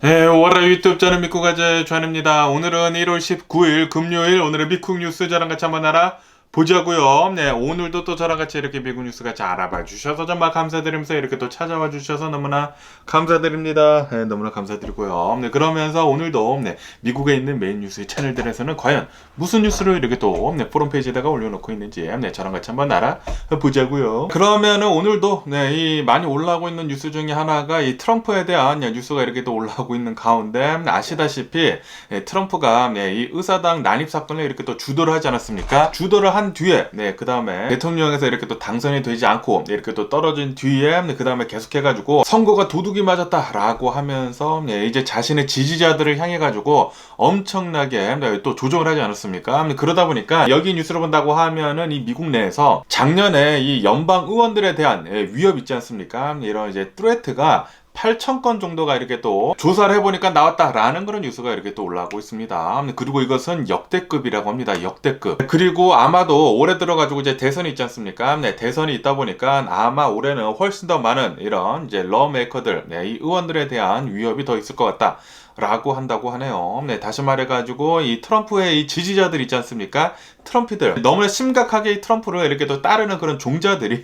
네, 월화 유튜브 저는 미국 가제 좌입니다. 오늘은 1월 19일 금요일 오늘의 미국 뉴스 저랑 같이 한번 알아보자고요. 네, 오늘도 또 저랑 같이 이렇게 미국 뉴스 같이 알아봐 주셔서 정말 감사드리면서 이렇게 또 찾아와 주셔서 너무나 감사드립니다. 네, 너무나 감사드리고요. 네, 그러면서 오늘도 미국에 있는 메인 뉴스 채널들에서는 과연 무슨 뉴스를 이렇게 또 포럼 페이지에다가 올려놓고 있는지 저랑 같이 한번 알아보자고요. 그러면은 오늘도 이 많이 올라오고 있는 뉴스 중에 하나가 이 트럼프에 대한 뉴스가 이렇게 또 올라오고 있는 가운데 아시다시피 트럼프가 이 의사당 난입 사건을 이렇게 또 주도를 하지 않았습니까? 주도를 한 뒤에 그 다음에 대통령에서 이렇게 또 당선이 되지 않고 이렇게 또 떨어진 뒤에 그 다음에 계속해가지고 선거가 도둑이 맞았다라고 하면서 이제 자신의 지지자들을 향해가지고 엄청나게 또 조종을 하지 않았습니까? 그러다 보니까 여기 뉴스를 본다고 하면은 이 미국 내에서 작년에 이 연방 의원들에 대한 위협 있지 않습니까? 이런 이제 트레트가 8,000건 정도가 이렇게 또 조사를 해보니까 나왔다라는 그런 뉴스가 이렇게 또 올라오고 있습니다. 그리고 이것은 역대급이라고 합니다. 역대급. 그리고 아마도 올해 들어가지고 이제 대선이 있지 않습니까? 대선이 있다 보니까 아마 올해는 훨씬 더 많은 이런 이제 러메이커들, 이 의원들에 대한 위협이 더 있을 것 같다. 라고 한다고 하네요. 다시 말해가지고 이 트럼프의 이 지지자들 있지 않습니까? 트럼피들 너무나 심각하게 이 트럼프를 이렇게 또 따르는 그런 종자들이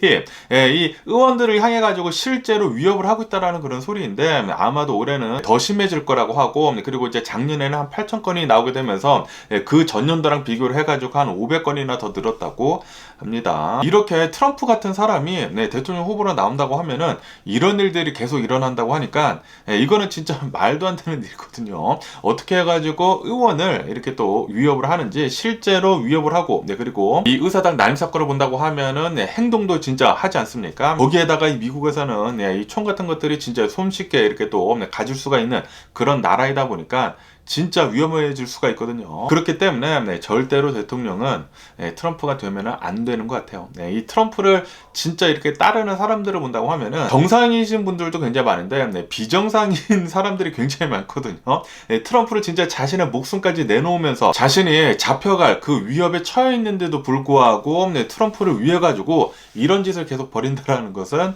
이 의원들을 향해가지고 실제로 위협을 하고 있다라는 그런 소리인데 아마도 올해는 더 심해질 거라고 하고 그리고 이제 작년에는 한 8,000건이 나오게 되면서 그 전년도랑 비교를 해가지고 한 500건이나 더 늘었다고 합니다. 이렇게 트럼프 같은 사람이 대통령 후보로 나온다고 하면은 이런 일들이 계속 일어난다고 하니까 이거는 진짜 말도 안 되는 일이거든요. 어떻게 해가지고 의원을 이렇게 또 위협을 하는지 실제로 위협을 하고 그리고 이 의사당 난입 사건을 본다고 하면은 행동도 진짜 하지 않습니까? 거기에다가 이 미국에서는 이 총 같은 것들이 진짜 손쉽게 이렇게 또 가질 수가 있는 그런 나라이다 보니까 진짜 위험해질 수가 있거든요. 그렇기 때문에 절대로 대통령은 트럼프가 되면 안 되는 것 같아요. 이 트럼프를 진짜 이렇게 따르는 사람들을 본다고 하면은 정상이신 분들도 굉장히 많은데 비정상인 사람들이 굉장히 많거든요. 트럼프를 진짜 자신의 목숨까지 내놓으면서 자신이 잡혀갈 그 위협에 처해 있는데도 불구하고 트럼프를 위해 가지고 이런 짓을 계속 벌인다라는 것은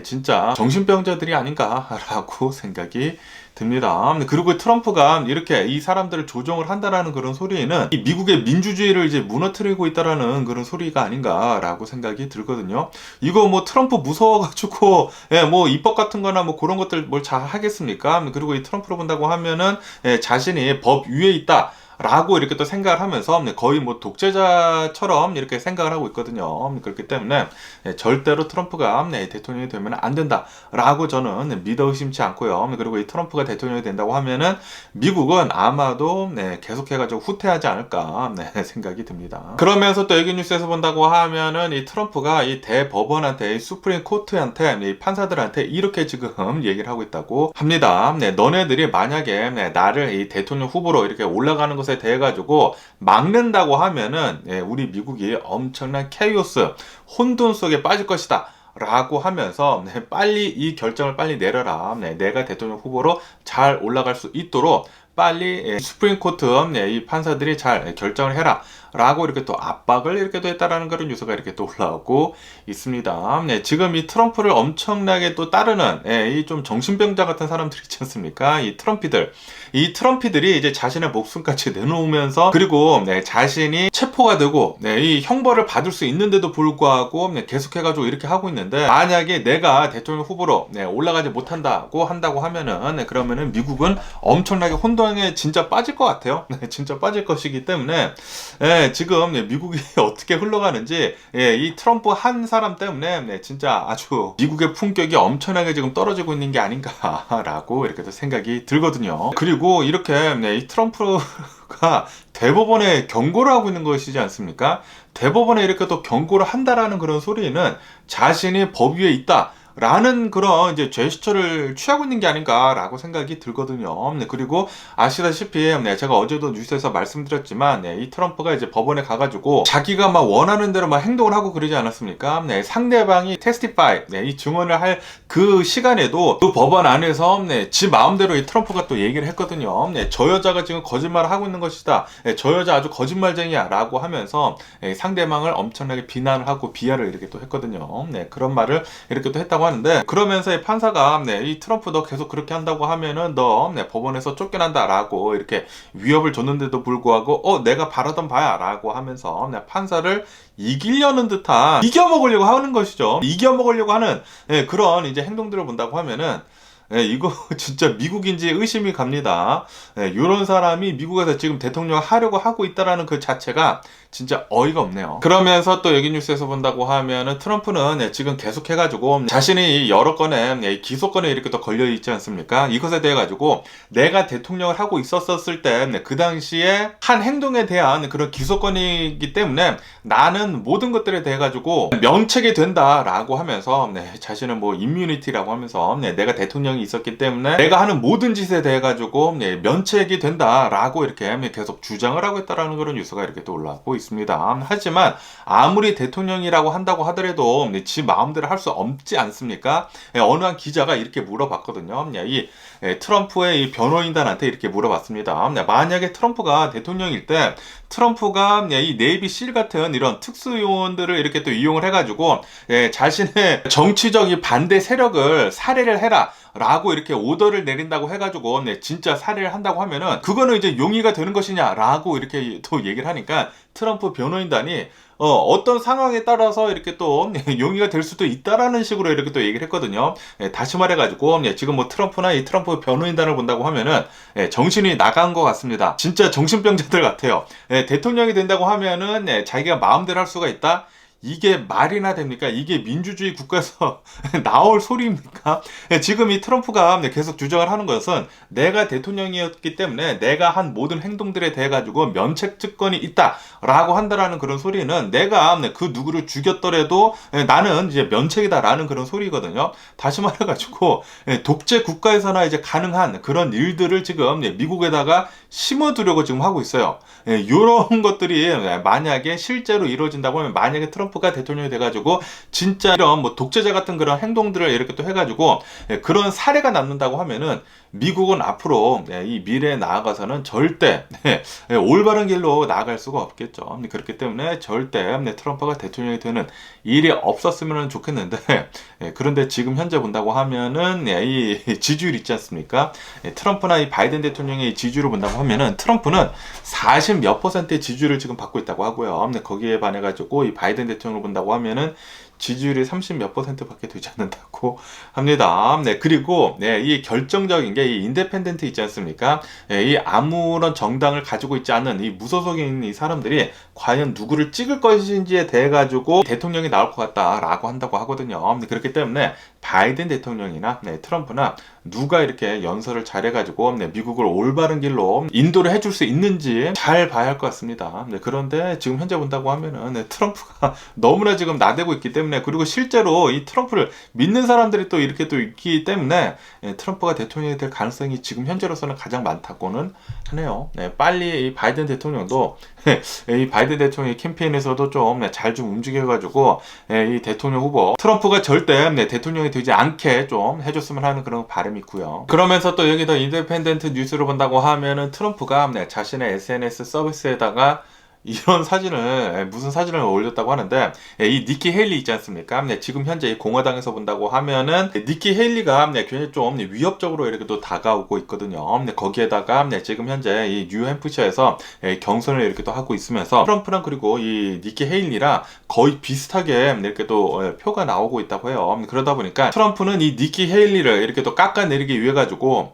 진짜 정신병자들이 아닌가라고 생각이 듭니다. 그리고 트럼프가 이렇게 이 사람들을 조종을 한다라는 그런 소리에는 이 미국의 민주주의를 이제 무너뜨리고 있다라는 그런 소리가 아닌가라고 생각이 들거든요. 이거 뭐 트럼프 무서워가지고 뭐 입법 같은 거나 뭐 그런 것들 뭘 잘 하겠습니까? 그리고 이 트럼프를 본다고 하면은 자신이 법 위에 있다. 라고 이렇게 또 생각을 하면서 거의 뭐 독재자처럼 이렇게 생각을 하고 있거든요. 그렇기 때문에 절대로 트럼프가 대통령이 되면 안 된다 라고 저는 믿어 의심치 않고요. 그리고 이 트럼프가 대통령이 된다고 하면은 미국은 아마도 계속해가지고 후퇴하지 않을까 생각이 듭니다. 그러면서 또 여기 뉴스에서 본다고 하면은 이 트럼프가 이 대법원한테 이 수프림 코트한테 이 판사들한테 이렇게 지금 얘기를 하고 있다고 합니다. 너네들이 만약에 나를 이 대통령 후보로 이렇게 올라가는 것에 대해 가지고 막는다고 하면은 우리 미국이 엄청난 케이오스 혼돈 속에 빠질 것이다. 라고 하면서 빨리 이 결정을 빨리 내려라. 내가 대통령 후보로 잘 올라갈 수 있도록 빨리 수프림 코트 이 판사들이 잘 결정을 해라. 라고 이렇게 또 압박을 이렇게 또 했다라는 그런 뉴스가 이렇게 또 올라오고 있습니다. 지금 이 트럼프를 엄청나게 또 따르는 이 좀 정신병자 같은 사람들 있지 않습니까? 이 트럼피들이 이제 자신의 목숨까지 내놓으면서 그리고 자신이 체포가 되고 이 형벌을 받을 수 있는데도 불구하고 계속해가지고 이렇게 하고 있는데 만약에 내가 대통령 후보로 올라가지 못한다고 한다고 하면은 그러면은 미국은 엄청나게 혼돈에 진짜 빠질 것 같아요. 진짜 빠질 것이기 때문에 지금 미국이 어떻게 흘러가는지 이 트럼프 한 사람 때문에 진짜 아주 미국의 품격이 엄청나게 지금 떨어지고 있는 게 아닌가라고 이렇게 또 생각이 들거든요. 그리고 이렇게 이 트럼프가 대법원에 경고를 하고 있는 것이지 않습니까? 대법원에 이렇게 또 경고를 한다라는 그런 소리는 자신이 법 위에 있다. 라는 그런 이제 제스처를 취하고 있는 게 아닌가라고 생각이 들거든요. 그리고 아시다시피 제가 어제도 뉴스에서 말씀드렸지만 이 트럼프가 이제 법원에 가가지고 자기가 막 원하는 대로 막 행동을 하고 그러지 않았습니까? 상대방이 테스티파이 이 증언을 할 그 시간에도 그 법원 안에서 지 마음대로 이 트럼프가 또 얘기를 했거든요. 저 여자가 지금 거짓말을 하고 있는 것이다. 저 여자 아주 거짓말쟁이야 라고 하면서 상대방을 엄청나게 비난을 하고 비하를 이렇게 또 했거든요. 그런 말을 이렇게 또 했다고 한다고 하는데, 그러면서 이 판사가 이 트럼프 너 계속 그렇게 한다고 하면은 너 법원에서 쫓겨난다라고 이렇게 위협을 줬는데도 불구하고 내가 바라던 바야라고 하면서 판사를 이기려는 듯한, 이겨먹으려고 하는 것이죠. 이겨먹으려고 하는 그런 이제 행동들을 본다고 하면은 이거 진짜 미국인지 의심이 갑니다. 이런 사람이 미국에서 지금 대통령 하려고 하고 있다라는 그 자체가 진짜 어이가 없네요. 그러면서 또 여기 뉴스에서 본다고 하면은 트럼프는 지금 계속해가지고 자신이 여러 건의 기소권에 이렇게 또 걸려있지 않습니까? 이것에 대해 가지고 내가 대통령을 하고 있었을 때 그 당시에 한 행동에 대한 그런 기소권이기 때문에 나는 모든 것들에 대해 가지고 면책이 된다라고 하면서 자신은 뭐 임뮤니티라고 하면서 내가 대통령이 있었기 때문에 내가 하는 모든 짓에 대해 가지고 면책이 된다라고 이렇게 계속 주장을 하고 있다라는 그런 뉴스가 이렇게 또 올라오고 있습니다. 하지만 아무리 대통령이라고 한다고 하더라도 지 마음대로 할 수 없지 않습니까? 어느 한 기자가 이렇게 물어봤거든요. 이 트럼프의 이 변호인단한테 이렇게 물어봤습니다. 만약에 트럼프가 대통령일 때 트럼프가 이 네이비 실 같은 이런 특수요원들을 이렇게 또 이용을 해가지고 자신의 정치적인 반대 세력을 살해를 해라 라고 이렇게 오더를 내린다고 해가지고 진짜 살해를 한다고 하면은 그거는 이제 용의가 되는 것이냐 라고 이렇게 또 얘기를 하니까 트럼프 변호인단이 어떤 상황에 따라서 이렇게 또 용의가 될 수도 있다라는 식으로 이렇게 또 얘기를 했거든요. 다시 말해가지고 지금 뭐 트럼프나 이 트럼프 변호인단을 본다고 하면은 정신이 나간 것 같습니다. 진짜 정신병자들 같아요. 대통령이 된다고 하면은 자기가 마음대로 할 수가 있다? 이게 말이나 됩니까? 이게 민주주의 국가에서 나올 소리입니까? 지금 이 트럼프가 계속 주장을 하는 것은 내가 대통령이었기 때문에 내가 한 모든 행동들에 대해 가지고 면책특권이 있다라고 한다라는 그런 소리는 내가 그 누구를 죽였더라도 나는 이제 면책이다라는 그런 소리거든요. 다시 말해가지고 독재 국가에서나 이제 가능한 그런 일들을 지금 미국에다가 심어두려고 지금 하고 있어요. 이런 것들이 만약에 실제로 이루어진다고 하면, 만약에 트럼프가 대통령이 돼가지고 진짜 이런 뭐 독재자 같은 그런 행동들을 이렇게 또 해가지고 그런 사례가 남는다고 하면은 미국은 앞으로 이 미래에 나아가서는 절대 올바른 길로 나아갈 수가 없겠죠. 그렇기 때문에 절대 트럼프가 대통령이 되는 일이 없었으면 좋겠는데, 그런데 지금 현재 본다고 하면은 이 지지율 있지 않습니까? 트럼프나 이 바이든 대통령의 지지율을 본다고 하면은 트럼프는 40 몇 %의 지지율을 지금 받고 있다고 하고요. 거기에 반해 가지고 이 바이든 대통령을 본다고 하면은 지지율이 30 몇 % 밖에 되지 않는다고 합니다. 그리고 이 결정적인 게 이 인디펜던트 있지 않습니까? 이 아무런 정당을 가지고 있지 않은 이 무소속인 이 사람들이 과연 누구를 찍을 것인지에 대해 가지고 대통령이 나올 것 같다라고 한다고 하거든요. 그렇기 때문에 바이든 대통령이나 트럼프나 누가 이렇게 연설을 잘해가지고 미국을 올바른 길로 인도를 해줄 수 있는지 잘 봐야 할 것 같습니다. 그런데 지금 현재 본다고 하면은 트럼프가 너무나 지금 나대고 있기 때문에, 그리고 실제로 이 트럼프를 믿는 사람들이 또 이렇게 또 있기 때문에 트럼프가 대통령이 될 가능성이 지금 현재로서는 가장 많다고는 하네요. 빨리 이 바이든 대통령도 이 바이든 대통령의 캠페인에서도 좀 잘 좀 움직여가지고 이 대통령 후보 트럼프가 절대 대통령이 되지 않게 좀 해줬으면 하는 그런 바람이 있고요. 그러면서 또 여기 더 인디펜던트 뉴스를 본다고 하면은 트럼프가 자신의 SNS 서비스에다가 이런 사진을, 무슨 사진을 올렸다고 하는데, 이 니키 헤일리 있지 않습니까? 지금 현재 공화당에서 본다고 하면은 니키 헤일리가 굉장히 좀 위협적으로 이렇게 또 다가오고 있거든요. 거기에다가 지금 현재 이 뉴햄프셔에서 경선을 이렇게 또 하고 있으면서 트럼프랑 그리고 이 니키 헤일리랑 거의 비슷하게 이렇게 또 표가 나오고 있다고 해요. 그러다 보니까 트럼프는 이 니키 헤일리를 이렇게 또 깎아내리기 위해 가지고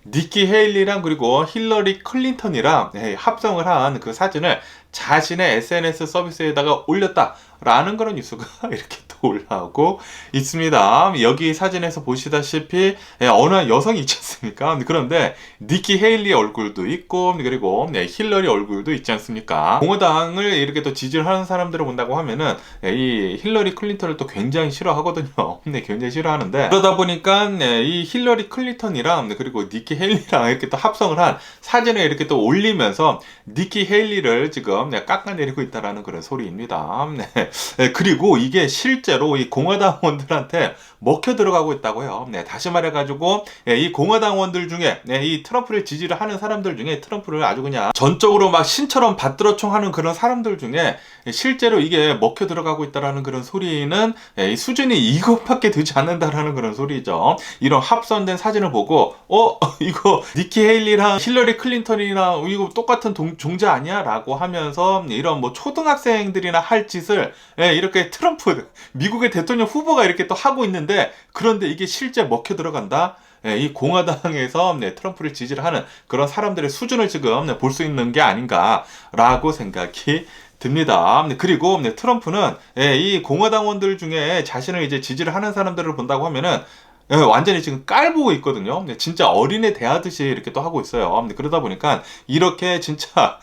니키 헤일리랑 그리고 힐러리 클린턴이랑 합성을 한 그 사진을 자신의 SNS 서비스에다가 올렸다라는 그런 뉴스가 이렇게 또 올라오고 있습니다. 여기 사진에서 보시다시피 어느 한 여성이 있지 않습니까? 그런데 니키 헤일리 얼굴도 있고, 그리고 힐러리 얼굴도 있지 않습니까? 공화당을 이렇게 또 지지를 하는 사람들을 본다고 하면은 이 힐러리 클린턴을 또 굉장히 싫어하거든요. 굉장히 싫어하는데, 그러다 보니까 이 힐러리 클린턴이랑 그리고 니키 헤일리랑 이렇게 또 합성을 한 사진을 이렇게 또 올리면서 니키 헤일리를 지금 깎아내리고 있다라는 그런 소리입니다. 그리고 이게 실제 실제로 이 공화당원들한테 먹혀 들어가고 있다고 해요. 네, 다시 말해가지고 이 공화당원들 중에 이 트럼프를 지지를 하는 사람들 중에 트럼프를 아주 그냥 전적으로 막 신처럼 받들어총하는 그런 사람들 중에 실제로 이게 먹혀 들어가고 있다라는 그런 소리는 이 수준이 이것밖에 되지 않는다라는 그런 소리죠. 이런 합선된 사진을 보고 이거 니키 헤일리랑 힐러리 클린턴이랑 이거 똑같은 종자 아니야? 라고 하면서 이런 뭐 초등학생들이나 할 짓을 이렇게 트럼프 미국의 대통령 후보가 이렇게 또 하고 있는데, 그런데 이게 실제 먹혀 들어간다? 이 공화당에서 트럼프를 지지를 하는 그런 사람들의 수준을 지금 볼 수 있는 게 아닌가라고 생각이 듭니다. 그리고 트럼프는 이 공화당원들 중에 자신을 이제 지지를 하는 사람들을 본다고 하면은 완전히 지금 깔보고 있거든요. 진짜 어린애 대하듯이 이렇게 또 하고 있어요. 그러다 보니까 이렇게 진짜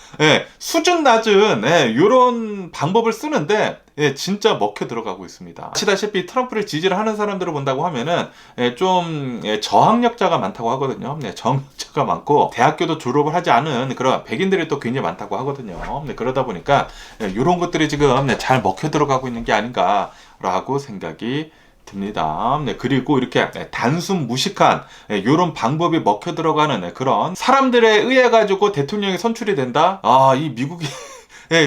수준 낮은 이런 방법을 쓰는데 진짜 먹혀 들어가고 있습니다. 아시다시피 트럼프를 지지를 하는 사람들을 본다고 하면은 좀 저학력자가 많다고 하거든요. 저학력자가 많고 대학교도 졸업을 하지 않은 그런 백인들이 또 굉장히 많다고 하거든요. 그러다 보니까 이런 것들이 지금 잘 먹혀 들어가고 있는 게 아닌가라고 생각이 듭니다. 그리고 이렇게 단순 무식한 이런 방법이 먹혀 들어가는 그런 사람들에 의해 가지고 대통령이 선출이 된다? 이 미국이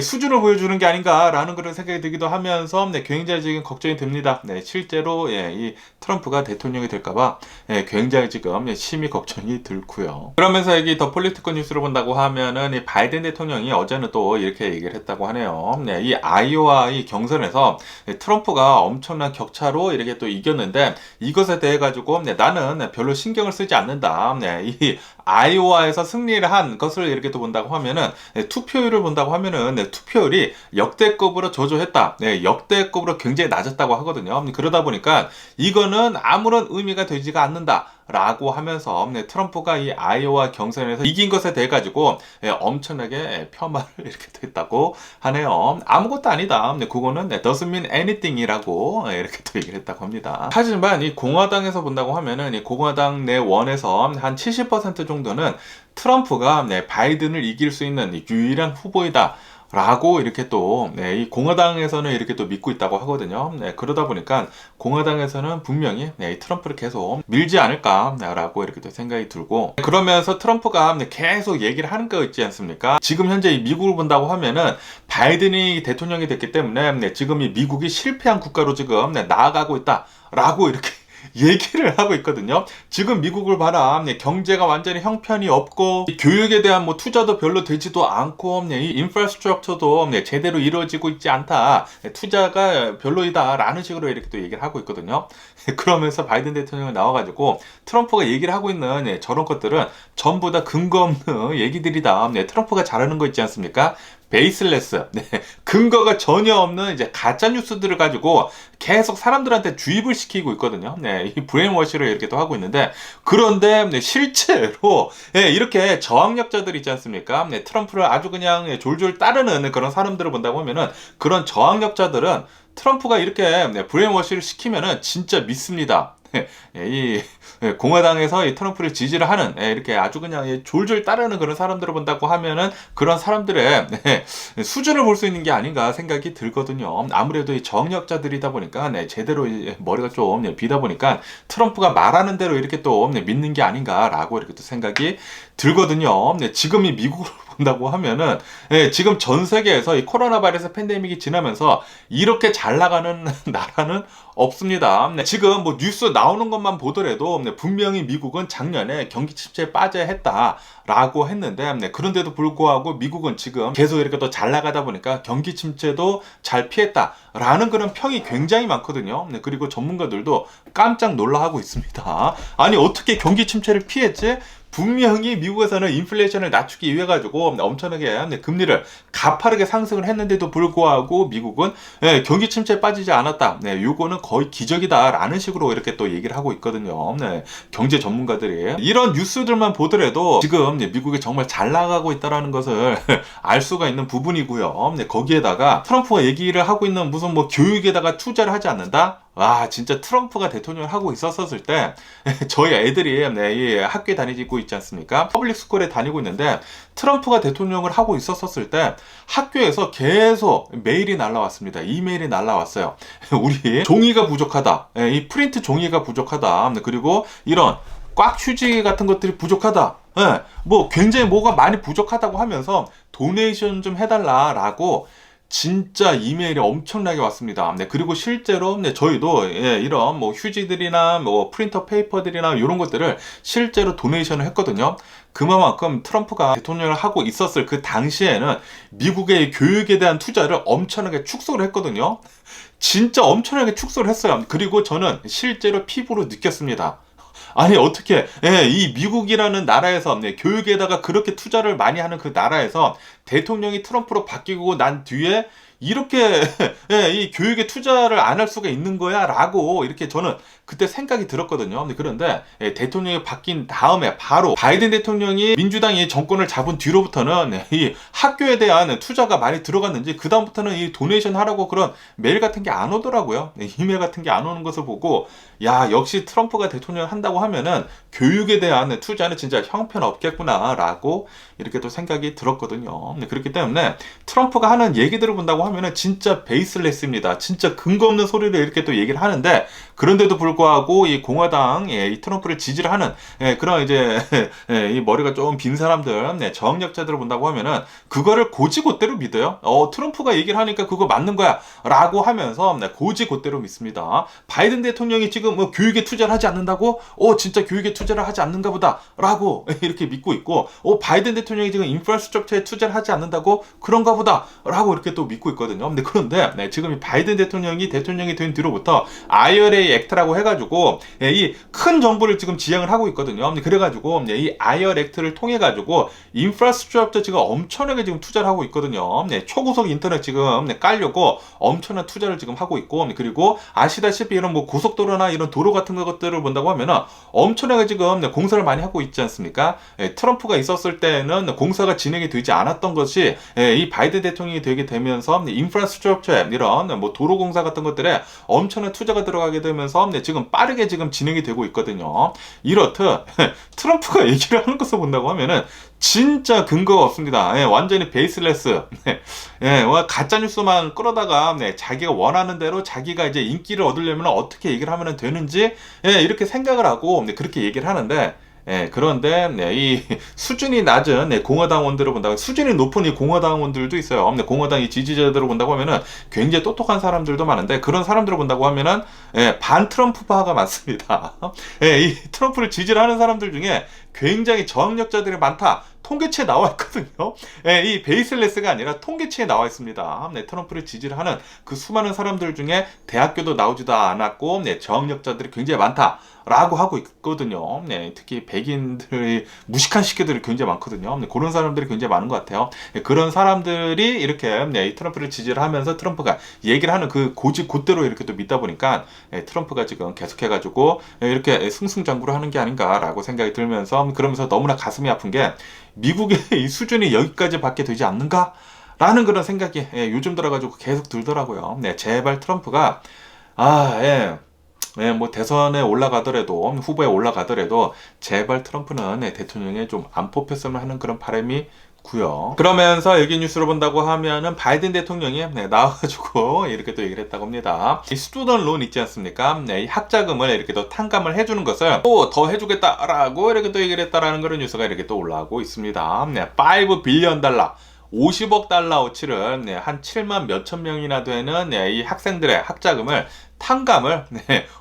수준을 보여주는 게 아닌가라는 그런 생각이 들기도 하면서 굉장히 지금 걱정이 됩니다. 실제로 이 트럼프가 대통령이 될까봐 굉장히 지금 심히 걱정이 들고요. 그러면서 여기 더 폴리티컬 뉴스를 본다고 하면은 이 바이든 대통령이 어제는 또 이렇게 얘기를 했다고 하네요. 이 아이오와 이 경선에서 트럼프가 엄청난 격차로 이렇게 또 이겼는데, 이것에 대해 가지고 나는 별로 신경을 쓰지 않는다. 이 아이오와에서 승리를 한 것을 이렇게 또 본다고 하면은 투표율을 본다고 하면은 투표율이 역대급으로 저조했다. 역대급으로 굉장히 낮았다고 하거든요. 그러다 보니까 이거는 아무런 의미가 되지가 않는다. 라고 하면서 트럼프가 이 아이오와 경선에서 이긴 것에 대해 가지고 엄청나게 폄하를 이렇게 했다고 하네요. 아무것도 아니다. 그거는 doesn't mean anything 이라고 이렇게 또 얘기를 했다고 합니다. 하지만 이 공화당에서 본다고 하면은 이 공화당 내원에서 한 70% 정도는 트럼프가 바이든을 이길 수 있는 유일한 후보이다. 라고 이렇게 또 이 공화당에서는 이렇게 또 믿고 있다고 하거든요. 그러다 보니까 공화당에서는 분명히 이 트럼프를 계속 밀지 않을까라고 이렇게 또 생각이 들고, 그러면서 트럼프가 계속 얘기를 하는 거 있지 않습니까? 지금 현재 이 미국을 본다고 하면은 바이든이 대통령이 됐기 때문에 지금 이 미국이 실패한 국가로 지금 나아가고 있다라고 이렇게 얘기를 하고 있거든요. 지금 미국을 봐라. 경제가 완전히 형편이 없고, 교육에 대한 뭐 투자도 별로 되지도 않고, 이 인프라스트럭처도 제대로 이루어지고 있지 않다. 투자가 별로이다. 라는 식으로 이렇게 또 얘기를 하고 있거든요. 그러면서 바이든 대통령이 나와가지고 트럼프가 얘기를 하고 있는 저런 것들은 전부 다 근거 없는 얘기들이다. 트럼프가 잘하는 거 있지 않습니까? 베이슬레스, 근거가 전혀 없는 이제 가짜 뉴스들을 가지고 계속 사람들한테 주입을 시키고 있거든요. 이 브레인워시를 이렇게 또 하고 있는데, 그런데 실제로 이렇게 저항력자들 있지 않습니까? 트럼프를 아주 그냥 졸졸 따르는 그런 사람들을 본다고 하면은, 그런 저항력자들은 트럼프가 이렇게 브레인워시를 시키면은 진짜 믿습니다. 이 공화당에서 이 트럼프를 지지를 하는 이렇게 아주 그냥 졸졸 따르는 그런 사람들을 본다고 하면은 그런 사람들의 수준을 볼 수 있는 게 아닌가 생각이 들거든요. 아무래도 이 저항력자들이다 보니까 제대로 머리가 좀 비다 보니까 트럼프가 말하는 대로 이렇게 또 믿는 게 아닌가라고 이렇게 또 생각이 들거든요. 지금 이 미국을 본다고 하면은 지금 전 세계에서 이 코로나 바이러스 팬데믹이 지나면서 이렇게 잘 나가는 나라는 없습니다. 지금 뭐 뉴스 나오는 것만 보더라도 분명히 미국은 작년에 경기 침체에 빠져야 했다라고 했는데, 그런데도 불구하고 미국은 지금 계속 이렇게 또 잘 나가다 보니까 경기 침체도 잘 피했다라는 그런 평이 굉장히 많거든요. 그리고 전문가들도 깜짝 놀라하고 있습니다. 아니 어떻게 경기 침체를 피했지? 분명히 미국에서는 인플레이션을 낮추기 위해 가지고 엄청나게 금리를 가파르게 상승을 했는데도 불구하고 미국은 경기 침체에 빠지지 않았다. 요거는 거의 기적이다라는 식으로 이렇게 또 얘기를 하고 있거든요. 경제 전문가들이 이런 뉴스들만 보더라도 지금 미국이 정말 잘 나가고 있다라는 것을 알 수가 있는 부분이고요. 거기에다가 트럼프가 얘기를 하고 있는 무슨 뭐 교육에다가 투자를 하지 않는다? 와, 진짜 트럼프가 대통령을 하고 있었을 때, 저희 애들이, 이 학교에 다니고 있지 않습니까? 퍼블릭 스쿨에 다니고 있는데, 트럼프가 대통령을 하고 있었을 때, 학교에서 계속 메일이 날라왔습니다. 이메일이 날라왔어요. 우리 종이가 부족하다. 이 프린트 종이가 부족하다. 그리고 이런 꽉 휴지 같은 것들이 부족하다. 뭐 굉장히 뭐가 많이 부족하다고 하면서 도네이션 좀 해달라라고 진짜 이메일이 엄청나게 왔습니다. 네, 그리고 실제로 저희도 이런 뭐 휴지들이나 뭐 프린터 페이퍼들이나 이런 것들을 실제로 도네이션을 했거든요. 그만큼 트럼프가 대통령을 하고 있었을 그 당시에는 미국의 교육에 대한 투자를 엄청나게 축소를 했거든요. 진짜 엄청나게 축소를 했어요. 그리고 저는 실제로 피부로 느꼈습니다. 아니 어떻게 이 미국이라는 나라에서 교육에다가 그렇게 투자를 많이 하는 그 나라에서 대통령이 트럼프로 바뀌고 난 뒤에 이렇게 이 교육에 투자를 안 할 수가 있는 거야 라고 이렇게 저는 그때 생각이 들었거든요. 그런데 대통령이 바뀐 다음에 바로 바이든 대통령이 민주당이 정권을 잡은 뒤로부터는 이 학교에 대한 투자가 많이 들어갔는지 그 다음부터는 이 도네이션 하라고 그런 메일 같은 게 안 오더라고요. 이메일 같은 게 안 오는 것을 보고 야, 역시 트럼프가 대통령을 한다고 하면은 교육에 대한 투자는 진짜 형편없겠구나 라고 이렇게 또 생각이 들었거든요. 그렇기 때문에 트럼프가 하는 얘기들을 본다고 하면은 진짜 베이스레스입니다. 진짜 근거 없는 소리를 이렇게 또 얘기를 하는데 그런데도 불구하고 이 공화당 이 트럼프를 지지를 하는 그런 이제 이 머리가 좀 빈 사람들 저항력자들을 본다고 하면은 그거를 고지곳대로 믿어요. 트럼프가 얘기를 하니까 그거 맞는 거야 라고 하면서 고지곳대로 믿습니다. 바이든 대통령이 지금 뭐 교육에 투자를 하지 않는다고? 진짜 교육에 투자를 하지 않는가 보다 라고 이렇게 믿고 있고 바이든 대통령이 지금 인프라스트럭처에 투자를 하지 않는다고? 그런가 보다 라고 이렇게 또 믿고 있거든요. 그런데 지금 이 바이든 대통령이 된 뒤로부터 IRA 액트라고 해가지고 이 큰 정부를 지금 지향을 하고 있거든요. 그래가지고 이 IRA 액트를 통해가지고 인프라스트럭처 지금 엄청나게 지금 투자를 하고 있거든요. 초고속 인터넷 지금 깔려고 엄청난 투자를 지금 하고 있고 그리고 아시다시피 이런 뭐 고속도로나 이런 도로 같은 것들을 본다고 하면은 엄청나게 지금 공사를 많이 하고 있지 않습니까? 트럼프가 있었을 때는 공사가 진행이 되지 않았던 것이 이 바이든 대통령이 되게 되면서 인프라스트럭처에 이런 뭐 도로 공사 같은 것들에 엄청난 투자가 들어가게 되면서 지금 빠르게 지금 진행이 되고 있거든요. 이렇듯 트럼프가 얘기를 하는 것을 본다고 하면은 진짜 근거가 없습니다. 완전히 베이스레스. 가짜 뉴스만 끌어다가 자기가 원하는 대로 자기가 이제 인기를 얻으려면 어떻게 얘기를 하면 되는지 이렇게 생각을 하고 그렇게 얘기를 하는데 그런데 이 수준이 낮은 공화당원들을 본다고 수준이 높은 이 공화당원들도 있어요. 공화당 이 지지자들을 본다고 하면은 굉장히 똑똑한 사람들도 많은데 그런 사람들을 본다고 하면은 반 트럼프파가 많습니다. 이 트럼프를 지지를 하는 사람들 중에 굉장히 저항력자들이 많다. 통계치에 나와 있거든요. 이 베이슬레스가 아니라 통계치에 나와 있습니다. 트럼프를 지지를 하는 그 수많은 사람들 중에 대학교도 나오지도 않았고 저항력자들이 굉장히 많다라고 하고 있거든요. 특히 백인들의 무식한 시기들이 굉장히 많거든요. 그런 사람들이 굉장히 많은 것 같아요. 그런 사람들이 이렇게 이 트럼프를 지지를 하면서 트럼프가 얘기를 하는 그 곧대로 이렇게 또 믿다 보니까 트럼프가 지금 계속해가지고 이렇게 승승장구를 하는 게 아닌가라고 생각이 들면서 그러면서 너무나 가슴이 아픈 게 미국의 이 수준이 여기까지 밖에 되지 않는가? 라는 그런 생각이 요즘 들어가지고 계속 들더라고요. 제발 트럼프가 뭐 대선에 올라가더라도 후보에 올라가더라도 제발 트럼프는 대통령에 좀 안 뽑혔으면 하는 그런 바람이 고요. 그러면서 여기 뉴스를 본다고 하면은 바이든 대통령이 나와가지고 이렇게 또 얘기를 했다고 합니다. 이 스튜던트 론 있지 않습니까? 이 학자금을 이렇게 또 탕감을 해주는 것을 또 더 해주겠다라고 이렇게 또 얘기를 했다라는 그런 뉴스가 이렇게 또 올라오고 있습니다. 5 빌리언 달러. 50억 달러어치를 한 7만 몇천 명이나 되는 이 학생들의 학자금을 탕감을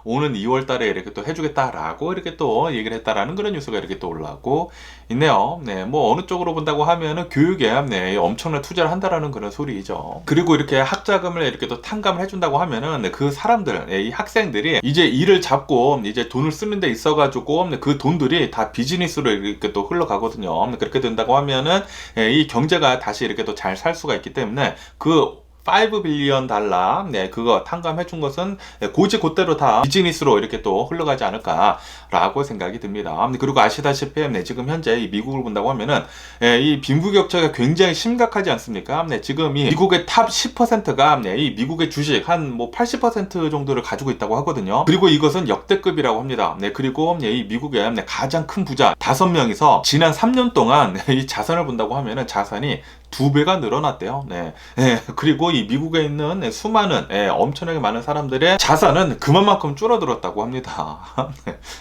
오는 2월 달에 이렇게 또 해주겠다라고 이렇게 또 얘기를 했다라는 그런 뉴스가 이렇게 또 올라오고 있네요. 뭐 어느 쪽으로 본다고 하면은 교육에 엄청난 투자를 한다라는 그런 소리죠. 그리고 이렇게 학자금을 이렇게 또 탕감을 해준다고 하면은 그 사람들, 이 학생들이 이제 일을 잡고 이제 돈을 쓰는 데 있어가지고 그 돈들이 다 비즈니스로 이렇게 또 흘러가거든요. 그렇게 된다고 하면은 이 경제가 다시 이렇게 또 잘 살 수가 있기 때문에 그 5 빌리언 달러, 네, 그거 탕감해 준 것은 고지 곧대로 다 비즈니스로 이렇게 또 흘러가지 않을까라고 생각이 듭니다. 그리고 아시다시피 네, 지금 현재 이 미국을 본다고 하면은 이 빈부격차가 굉장히 심각하지 않습니까? 네, 지금 이 미국의 탑 10%가 네, 이 미국의 주식 한 뭐 80% 정도를 가지고 있다고 하거든요. 그리고 이것은 역대급이라고 합니다. 네, 그리고 이 미국의 가장 큰 부자 5명이서 지난 3년 동안 이 자산을 본다고 하면은 자산이 2배가 늘어났대요. 네. 네. 그리고 이 미국에 있는 수많은 엄청나게 많은 사람들의 자산은 그만큼 줄어들었다고 합니다.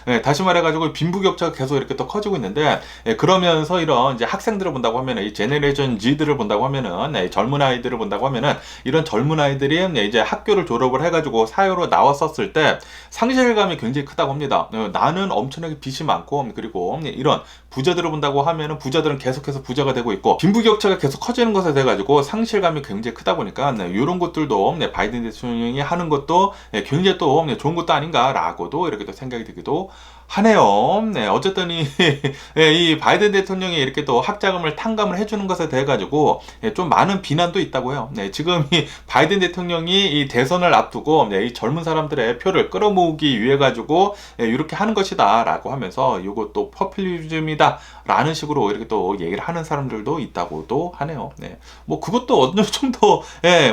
네. 다시 말해가지고 빈부격차가 계속 이렇게 또 커지고 있는데 그러면서 이런 이제 학생들을 본다고 하면은 이 제네레이션 Z들을 본다고 하면은 젊은 아이들을 본다고 하면은 이런 젊은 아이들이 이제 학교를 졸업을 해가지고 사회로 나왔었을 때 상실감이 굉장히 크다고 합니다. 나는 엄청나게 빚이 많고 그리고 이런 부자들을 본다고 하면은 부자들은 계속해서 부자가 되고 있고 빈부격차가 계속 커지는 것에 대해 가지고 상실감이 굉장히 크다 보니까 이런 것들도 바이든 대통령이 하는 것도 굉장히 또 좋은 것도 아닌가라고도 이렇게 또 생각이 들기도 하네요. 네, 어쨌든 이 바이든 대통령이 이렇게 또 학자금을 탕감을 해주는 것에 대해 가지고 좀 많은 비난도 있다고요. 네, 지금 이 바이든 대통령이 이 대선을 앞두고 이 젊은 사람들의 표를 끌어모으기 위해 가지고 이렇게 하는 것이다라고 하면서 이것도 퍼퓰리즘이다라는 식으로 이렇게 또 얘기를 하는 사람들도 있다고도 하네요. 네, 뭐 그것도 어느 정도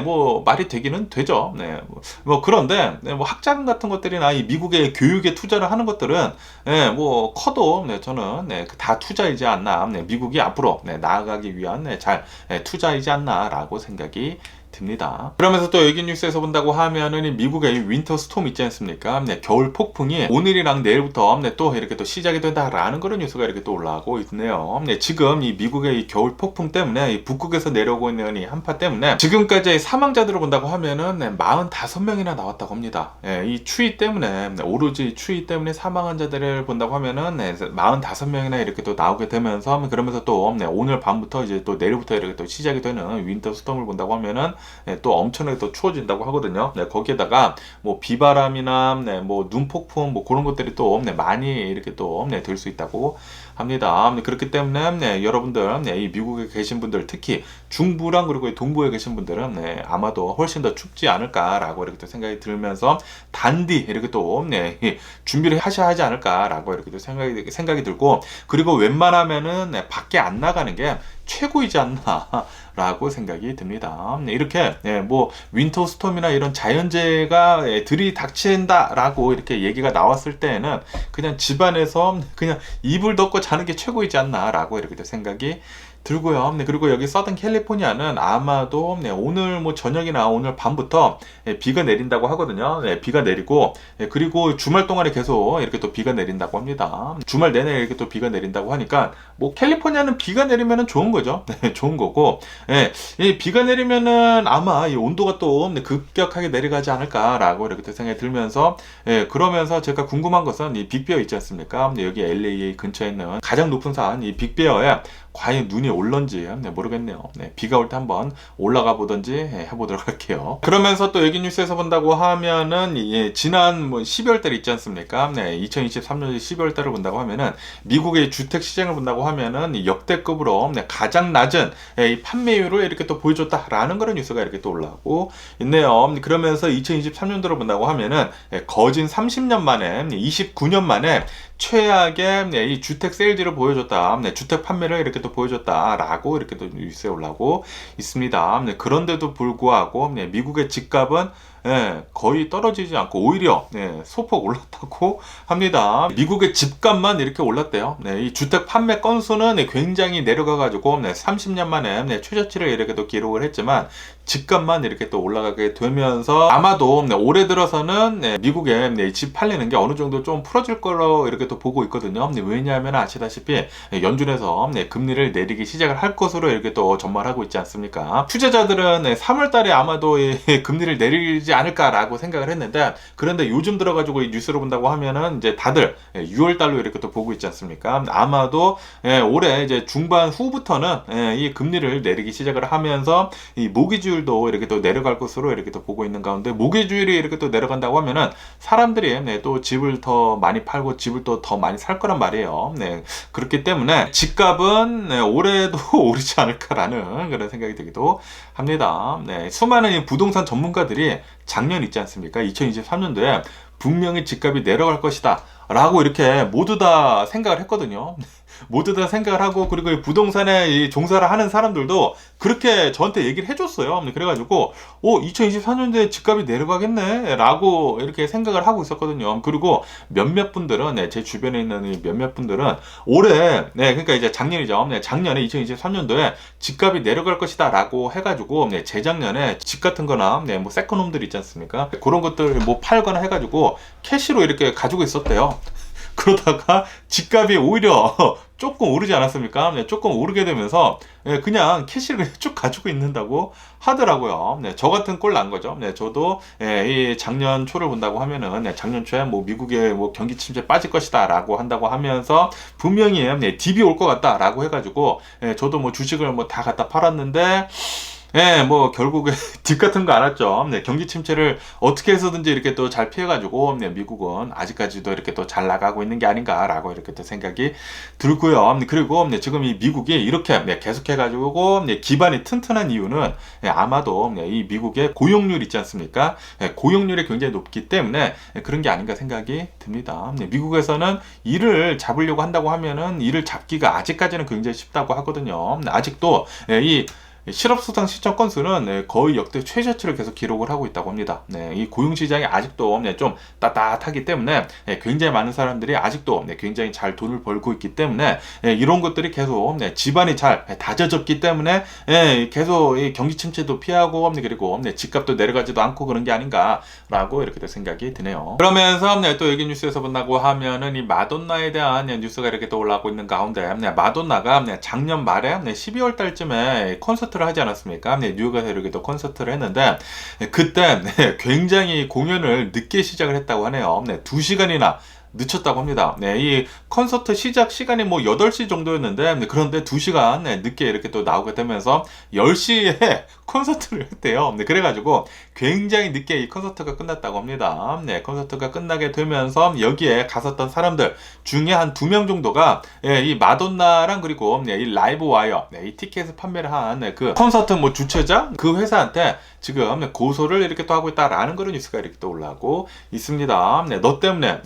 뭐 말이 되기는 되죠. 네, 뭐 그런데 뭐 학자금 같은 것들이나 이 미국의 교육에 투자를 하는 것들은 뭐 커도 저는 다 투자이지 않나, 미국이 앞으로 나아가기 위한 잘 투자이지 않나라고 생각이 듭니다. 그러면서 또 여기 뉴스에서 본다고 하면은 이 미국의 윈터 스톰 있지 않습니까? 겨울 폭풍이 오늘이랑 내일부터 또 이렇게 또 시작이 된다라는 그런 뉴스가 이렇게 또 올라오고 있네요. 지금 이 미국의 이 겨울 폭풍 때문에 이 북극에서 내려오고 있는 이 한파 때문에 지금까지 사망자들을 본다고 하면은 45명이나 나왔다고 합니다. 이 추위 때문에 오로지 추위 때문에 사망한 자들을 본다고 하면은 45명이나 이렇게 또 나오게 되면서 그러면서 또 오늘 밤부터 이제 또 내일부터 이렇게 또 시작이 되는 윈터 스톰을 본다고 하면은 또 엄청나게 또 추워진다고 하거든요. 거기에다가 뭐 비바람이나 뭐 눈폭풍 뭐 그런 것들이 또 많이 이렇게 또 들 수 있다고 합니다. 그렇기 때문에 여러분들 이 미국에 계신 분들 특히 중부랑 그리고 동부에 계신 분들은 아마도 훨씬 더 춥지 않을까라고 이렇게 또 생각이 들면서 단디 이렇게 또 준비를 하셔야 하지 않을까라고 이렇게 또 생각이 들고 그리고 웬만하면은 밖에 안 나가는 게 최고이지 않나라고 생각이 듭니다. 이렇게 뭐 윈터 스톰이나 이런 자연재해가 들이닥친다라고 이렇게 얘기가 나왔을 때에는 그냥 집안에서 그냥 이불 덮고 자는 게 최고이지 않나라고 이렇게 생각이 들고요. 그리고 여기 서던 캘리포니아는 아마도 오늘 뭐 저녁이나 오늘 밤부터 비가 내린다고 하거든요. 비가 내리고 그리고 주말 동안에 계속 이렇게 또 비가 내린다고 합니다. 주말 내내 이렇게 또 비가 내린다고 하니까 뭐 캘리포니아는 비가 내리면은 좋은 거죠. 좋은 거고 이 비가 내리면은 아마 이 온도가 또 급격하게 내려가지 않을까라고 이렇게 생각이 들면서 그러면서 제가 궁금한 것은 이 빅베어 있지 않습니까? 여기 LA 근처에 있는 가장 높은 산 이 빅베어에 과연 눈이 올런지 모르겠네요. 비가 올 때 한번 올라가 보던지 해보도록 할게요. 그러면서 또 여기 뉴스에서 본다고 하면은 지난 뭐 12월 달 있지 않습니까? 2023년 12월 달을 본다고 하면은 미국의 주택 시장을 본다고 하면은 역대급으로 가장 낮은 이 판매율을 이렇게 또 보여줬다라는 그런 뉴스가 이렇게 또 올라오고 있네요. 그러면서 2023년도를 본다고 하면은 거진 30년 만에 29년 만에 최악의 이 주택 세일즈를 보여줬다. 주택 판매를 이렇게 또 보여줬다라고 이렇게 또 뉴스에 올라오고 있습니다. 그런데도 불구하고 미국의 집값은 거의 떨어지지 않고 오히려 소폭 올랐다고 합니다. 미국의 집값만 이렇게 올랐대요. 이 주택 판매 건수는 굉장히 내려가가지고 30년 만에 최저치를 이렇게 또 기록을 했지만 집값만 이렇게 또 올라가게 되면서 아마도 올해 들어서는 미국에 집 팔리는 게 어느 정도 좀 풀어질 거로 이렇게 또 보고 있거든요. 왜냐하면 아시다시피 연준에서 금리를 내리기 시작을 할 것으로 이렇게 또 전망을 하고 있지 않습니까? 투자자들은 3월 달에 아마도 금리를 내리지 않을까라고 생각을 했는데 그런데 요즘 들어가지고 이 뉴스를 본다고 하면은 이제 다들 6월 달로 이렇게 또 보고 있지 않습니까? 아마도 올해 이제 중반 후부터는 이 금리를 내리기 시작을 하면서 이 모기지 모기주율도 이렇게 또 내려갈 것으로 이렇게 또 보고 있는 가운데, 모기주율이 이렇게 또 내려간다고 하면은 사람들이 또 집을 더 많이 팔고 집을 또 더 많이 살 거란 말이에요. 그렇기 때문에 집값은 올해도 오르지 않을까라는 그런 생각이 들기도 합니다. 수많은 이 부동산 전문가들이 작년 있지 않습니까? 2023년도에 분명히 집값이 내려갈 것이다 라고 이렇게 모두 다 생각을 했거든요. 모두 다 생각을 하고, 그리고 이 부동산에 이 종사를 하는 사람들도 그렇게 저한테 얘기를 해줬어요. 그래가지고 2024년도에 집값이 내려가겠네 라고 이렇게 생각을 하고 있었거든요. 그리고 몇몇 분들은, 제 주변에 있는 이 몇몇 분들은 올해, 그러니까 이제 작년이죠. 작년에 2023년도에 집값이 내려갈 것이다 라고 해가지고 재작년에 집 같은 거나 뭐 세컨홈들 있지 않습니까? 그런 것들 뭐 팔거나 해가지고 캐시로 이렇게 가지고 있었대요. 그러다가 집값이 오히려 조금 오르지 않았습니까? 조금 오르게 되면서 그냥 캐시를 그냥 쭉 가지고 있는다고 하더라고요. 저 같은 꼴 난 거죠. 저도 이 작년 초를 본다고 하면은 작년 초에 뭐 미국의 뭐 경기 침체 빠질 것이다 라고 한다고 하면서 분명히 딥이 올 것 같다 라고 해가지고 저도 뭐 주식을 뭐 다 갖다 팔았는데, 뭐 결국에 딥 같은 거 안 왔죠. 경기 침체를 어떻게 해서든지 이렇게 또 잘 피해가지고 미국은 아직까지도 이렇게 또 잘 나가고 있는 게 아닌가라고 이렇게 또 생각이 들고요. 그리고 지금 이 미국이 이렇게 계속해가지고 기반이 튼튼한 이유는 아마도 이 미국의 고용률 있지 않습니까? 고용률이 굉장히 높기 때문에 그런 게 아닌가 생각이 듭니다. 미국에서는 일을 잡으려고 한다고 하면은 일을 잡기가 아직까지는 굉장히 쉽다고 하거든요. 아직도 이 실업수당 신청 건수는 거의 역대 최저치를 계속 기록을 하고 있다고 합니다. 이 고용시장이 아직도 좀 따뜻하기 때문에 굉장히 많은 사람들이 아직도 굉장히 잘 돈을 벌고 있기 때문에 이런 것들이 계속 집안이 잘 다져졌기 때문에 계속 경기 침체도 피하고, 그리고 집값도 내려가지도 않고 그런 게 아닌가라고 이렇게 생각이 드네요. 그러면서 또 여기 뉴스에서 본다고 하면은 이 마돈나에 대한 뉴스가 이렇게 또 올라오고 있는 가운데, 마돈나가 작년 말에 12월 달쯤에 콘서트를 하지 않았습니까? 뉴욕에서 이렇게 또 콘서트를 했는데, 그때 굉장히 공연을 늦게 시작을 했다고 하네요. 2시간이나 늦췄다고 합니다. 이 콘서트 시작 시간이 뭐 8시 정도였는데, 그런데 2시간 늦게 이렇게 또 나오게 되면서 10시에 콘서트를 했대요. 그래가지고 굉장히 늦게 이 콘서트가 끝났다고 합니다. 콘서트가 끝나게 되면서 여기에 갔었던 사람들 중에 한 2명 정도가 이 마돈나랑 그리고 이 라이브 와이어, 이 티켓을 판매를 한 그 콘서트 뭐 주최자 그 회사한테 지금 고소를 이렇게 또 하고 있다라는 그런 뉴스가 이렇게 또 올라오고 있습니다. 너 때문에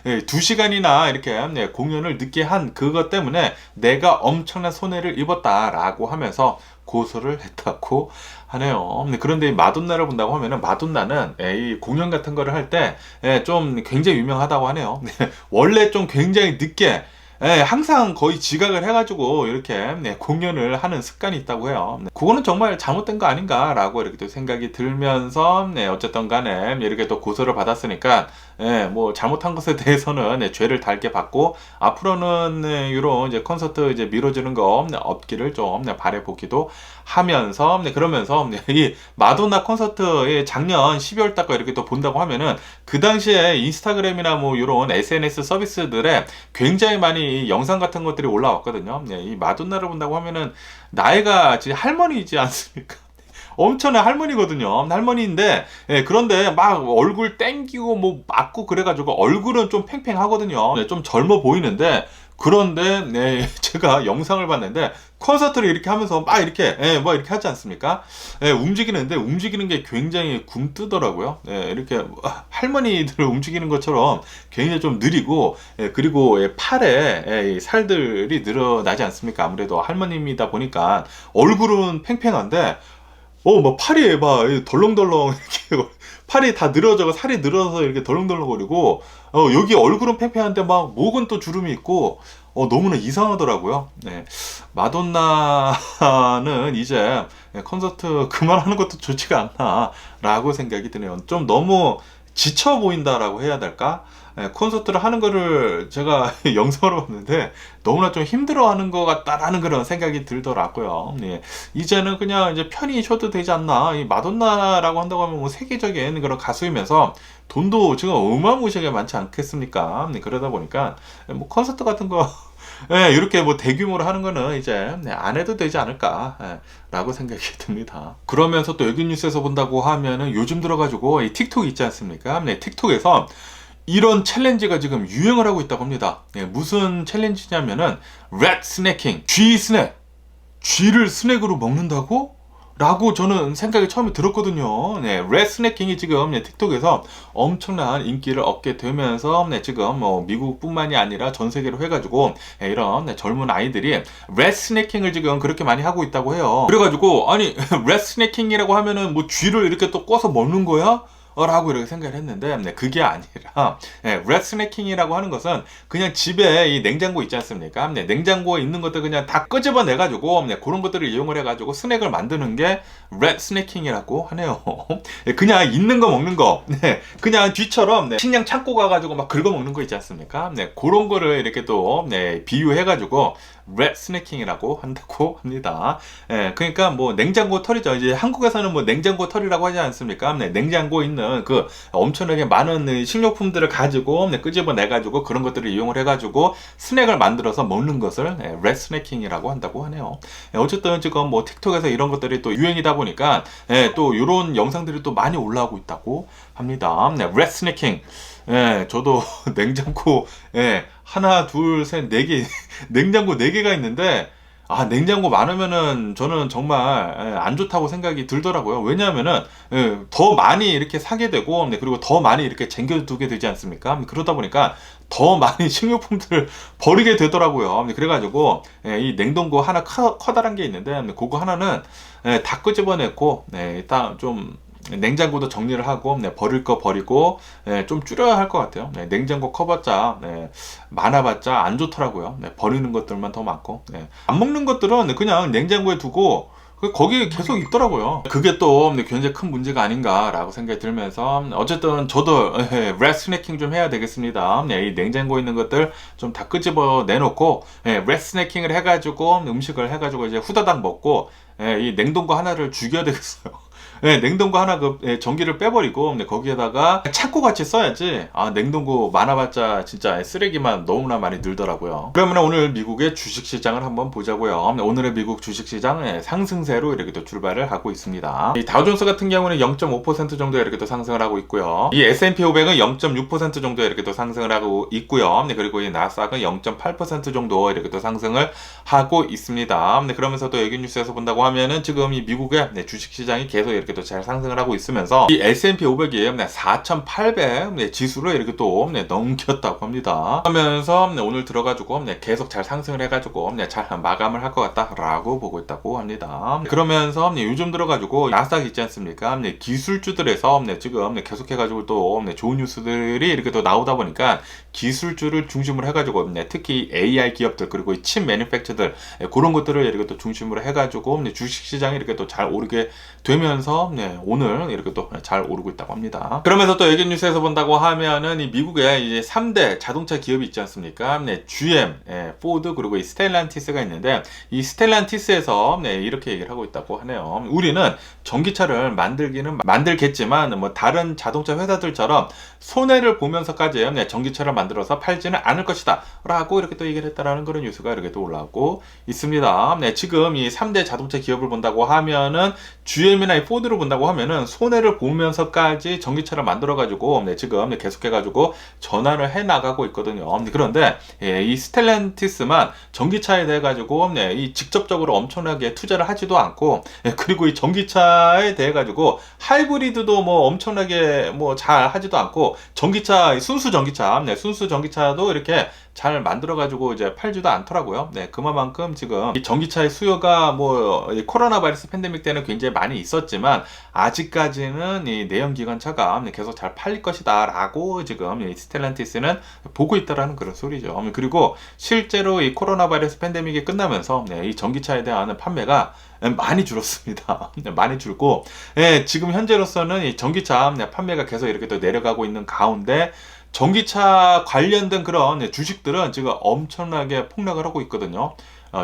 2시간이나 이렇게 공연을 늦게 한 그것 때문에 내가 엄청난 손해를 입었다라고 하면서 고소를 했다고 하네요. 그런데 이 마돈나를 본다고 하면은, 마돈나는 이 공연 같은 거를 할 때 좀 굉장히 유명하다고 하네요. 원래 좀 굉장히 늦게 항상 거의 지각을 해가지고 이렇게 공연을 하는 습관이 있다고 해요. 그거는 정말 잘못된 거 아닌가라고 이렇게 또 생각이 들면서 어쨌든 간에 이렇게 또 고소를 받았으니까 뭐 잘못한 것에 대해서는 죄를 달게 받고, 앞으로는 이런 이제 콘서트 이제 미뤄지는 거 없기를 좀 바라보기도 하면서, 그러면서 이 마돈나 콘서트 작년 12월 달 거 이렇게 또 본다고 하면은, 그 당시에 인스타그램이나 뭐 이런 SNS 서비스들에 굉장히 많이 영상 같은 것들이 올라왔거든요. 이 마돈나를 본다고 하면은 나이가 진짜 할머니이지 않습니까? 엄청난 할머니거든요. 할머니인데, 그런데 막 얼굴 땡기고 뭐 맞고 그래가지고 얼굴은 좀 팽팽하거든요. 좀 젊어 보이는데, 그런데 제가 영상을 봤는데 콘서트를 이렇게 하면서 막 이렇게 뭐 이렇게 하지 않습니까? 움직이는데 움직이는 게 굉장히 굼뜨더라고요. 이렇게 할머니들을 움직이는 것처럼 굉장히 좀 느리고, 그리고 팔에 살들이 늘어나지 않습니까? 아무래도 할머니이다 보니까 얼굴은 팽팽한데 막 팔이 막 덜렁덜렁 이렇게 팔이 다 늘어져, 살이 늘어서 이렇게 덜렁덜렁거리고, 여기 얼굴은 팽팽한데 막 목은 또 주름이 있고, 너무나 이상하더라고요. 마돈나는 이제 콘서트 그만하는 것도 좋지가 않나라고 생각이 드네요. 좀 너무 지쳐 보인다라고 해야 될까? 콘서트를 하는 거를 제가 영상으로 봤는데 너무나 좀 힘들어하는 것 같다라는 그런 생각이 들더라고요. 예. 이제는 그냥 이제 편히 쉬어도 되지 않나. 이 마돈나라고 한다고 하면 뭐 세계적인 그런 가수이면서 돈도 지금 어마무시하게 많지 않겠습니까? 네, 그러다 보니까 뭐 콘서트 같은 거 예, 이렇게 뭐 대규모로 하는 거는 이제 안 해도 되지 않을까, 라고 생각이 듭니다. 그러면서 또 여기 뉴스에서 본다고 하면은 요즘 들어가지고 이 틱톡 있지 않습니까? 네, 틱톡에서 이런 챌린지가 지금 유행을 하고 있다고 합니다. 네, 무슨 챌린지냐면은 red snacking, 쥐 스낵, 쥐를 스낵으로 먹는다고? 라고 저는 생각이 처음에 들었거든요. 네, red snacking이 지금 틱톡에서 엄청난 인기를 얻게 되면서 지금 뭐 미국뿐만이 아니라 전 세계로 해가지고 이런 젊은 아이들이 red snacking을 지금 그렇게 많이 하고 있다고 해요. 그래가지고 아니 red snacking이라고 하면은 뭐 쥐를 이렇게 또 꺼서 먹는 거야? 라고 이렇게 생각을 했는데 그게 아니라 red snacking이라고 하는 것은 그냥 집에 이 냉장고 있지 않습니까? 냉장고에 있는 것들 그냥 다 끄집어내 가지고 그런 것들을 이용을 해 가지고 스낵을 만드는 게 red snacking이라고 하네요. 그냥 있는 거 먹는 거, 그냥 쥐처럼 식량 창고 가가지고 막 긁어 먹는 거 있지 않습니까? 그런 거를 이렇게 또 비유해 가지고 red snacking이라고 한다고 합니다. 그러니까 뭐 냉장고 털이죠. 이제 한국에서는 뭐 냉장고 털이라고 하지 않습니까? 냉장고 있는 그 엄청나게 많은 식료품들을 가지고 끄집어내 가지고 그런 것들을 이용을 해 가지고 스낵을 만들어서 먹는 것을 red snacking이라고 한다고 하네요. 어쨌든 지금 뭐 틱톡에서 이런 것들이 또 유행이다 보니까 또 이런 영상들이 또 많이 올라오고 있다고 합니다. red snacking. 저도 냉장고, 하나, 둘, 셋, 네 개, 냉장고 네 개가 있는데, 냉장고 많으면은 저는 정말 안 좋다고 생각이 들더라고요. 왜냐하면은 더 많이 이렇게 사게 되고, 그리고 더 많이 이렇게 쟁겨두게 되지 않습니까? 그러다 보니까 더 많이 식료품들을 버리게 되더라고요. 그래가지고 이 냉동고 하나 커다란 게 있는데, 그거 하나는 다 끄집어냈고, 일단 좀 냉장고도 정리를 하고 버릴 거 버리고 좀 줄여야 할 것 같아요. 냉장고 커봤자 많아봤자 안 좋더라고요. 버리는 것들만 더 많고 안 먹는 것들은 그냥 냉장고에 두고 거기 계속 있더라고요. 그게 또 굉장히 큰 문제가 아닌가라고 생각이 들면서 어쨌든 저도 red snacking 좀 해야 되겠습니다. 이 냉장고에 있는 것들 좀 다 끄집어 내놓고 red snacking을 해가지고 음식을 해가지고 이제 후다닥 먹고 이 냉동고 하나를 죽여야 되겠어요. 냉동고 하나 전기를 빼버리고 거기에다가 창고 같이 써야지. 냉동고 많아봤자 진짜 쓰레기만 너무나 많이 늘더라고요. 그러면 오늘 미국의 주식시장을 한번 보자고요. 오늘의 미국 주식시장은 상승세로 이렇게 또 출발을 하고 있습니다. 이 다우존스 같은 경우는 0.5% 정도 이렇게 또 상승을 하고 있고요. 이 S&P 500은 0.6% 정도 이렇게 또 상승을 하고 있고요. 그리고 이 나스닥은 0.8% 정도 이렇게 또 상승을 하고 있습니다. 그러면서 또 여기 뉴스에서 본다고 하면은 지금 이 미국의 주식시장이 계속 이렇게 또 잘 상승을 하고 있으면서 이 S&P 500이 4,800 지수를 이렇게 또 넘겼다고 합니다. 하면서 오늘 들어가지고 계속 잘 상승을 해가지고 잘 마감을 할 것 같다라고 보고 있다고 합니다. 그러면서 요즘 들어가지고 나스닥 있지 않습니까? 기술주들에서 지금 계속해가지고 또 좋은 뉴스들이 이렇게 또 나오다 보니까 기술주를 중심으로 해가지고 특히 AI 기업들 그리고 칩 매니팩처들 그런 것들을 이렇게 또 중심으로 해가지고 주식시장이 이렇게 또 잘 오르게 되면서 오늘 이렇게 또 잘 오르고 있다고 합니다. 그러면서 또 여기 뉴스에서 본다고 하면은 이 미국의 이제 3대 자동차 기업이 있지 않습니까? GM, 포드 그리고 이 스텔란티스가 있는데 이 스텔란티스에서 이렇게 얘기를 하고 있다고 하네요. 우리는 전기차를 만들기는 만들겠지만 뭐 다른 자동차 회사들처럼 손해를 보면서까지 전기차를 만들어서 팔지는 않을 것이다 라고 이렇게 또 얘기를 했다라는 그런 뉴스가 이렇게 또 올라오고 있습니다. 지금 이 3대 자동차 기업을 본다고 하면은 GM이나 이 포드를 본다고 하면은 손해를 보면서까지 전기차를 만들어 가지고 지금 계속해 가지고 전환을 해 나가고 있거든요. 그런데 이 스텔란티스만 전기차에 대해 가지고 이 직접적으로 엄청나게 투자를 하지도 않고 그리고 이 전기차에 대해 가지고 하이브리드도 뭐 엄청나게 뭐 잘 하지도 않고 전기차 순수 전기차도 이렇게 잘 만들어가지고 이제 팔지도 않더라고요. 그만큼 지금 이 전기차의 수요가 뭐 코로나 바이러스 팬데믹 때는 굉장히 많이 있었지만 아직까지는 이 내연기관차가 계속 잘 팔릴 것이다 라고 지금 이 스텔란티스는 보고 있다라는 그런 소리죠. 그리고 실제로 이 코로나 바이러스 팬데믹이 끝나면서 이 전기차에 대한 판매가 많이 줄었습니다. 많이 줄고 지금 현재로서는 이 전기차 판매가 계속 이렇게 또 내려가고 있는 가운데 전기차 관련된 그런 주식들은 지금 엄청나게 폭락을 하고 있거든요.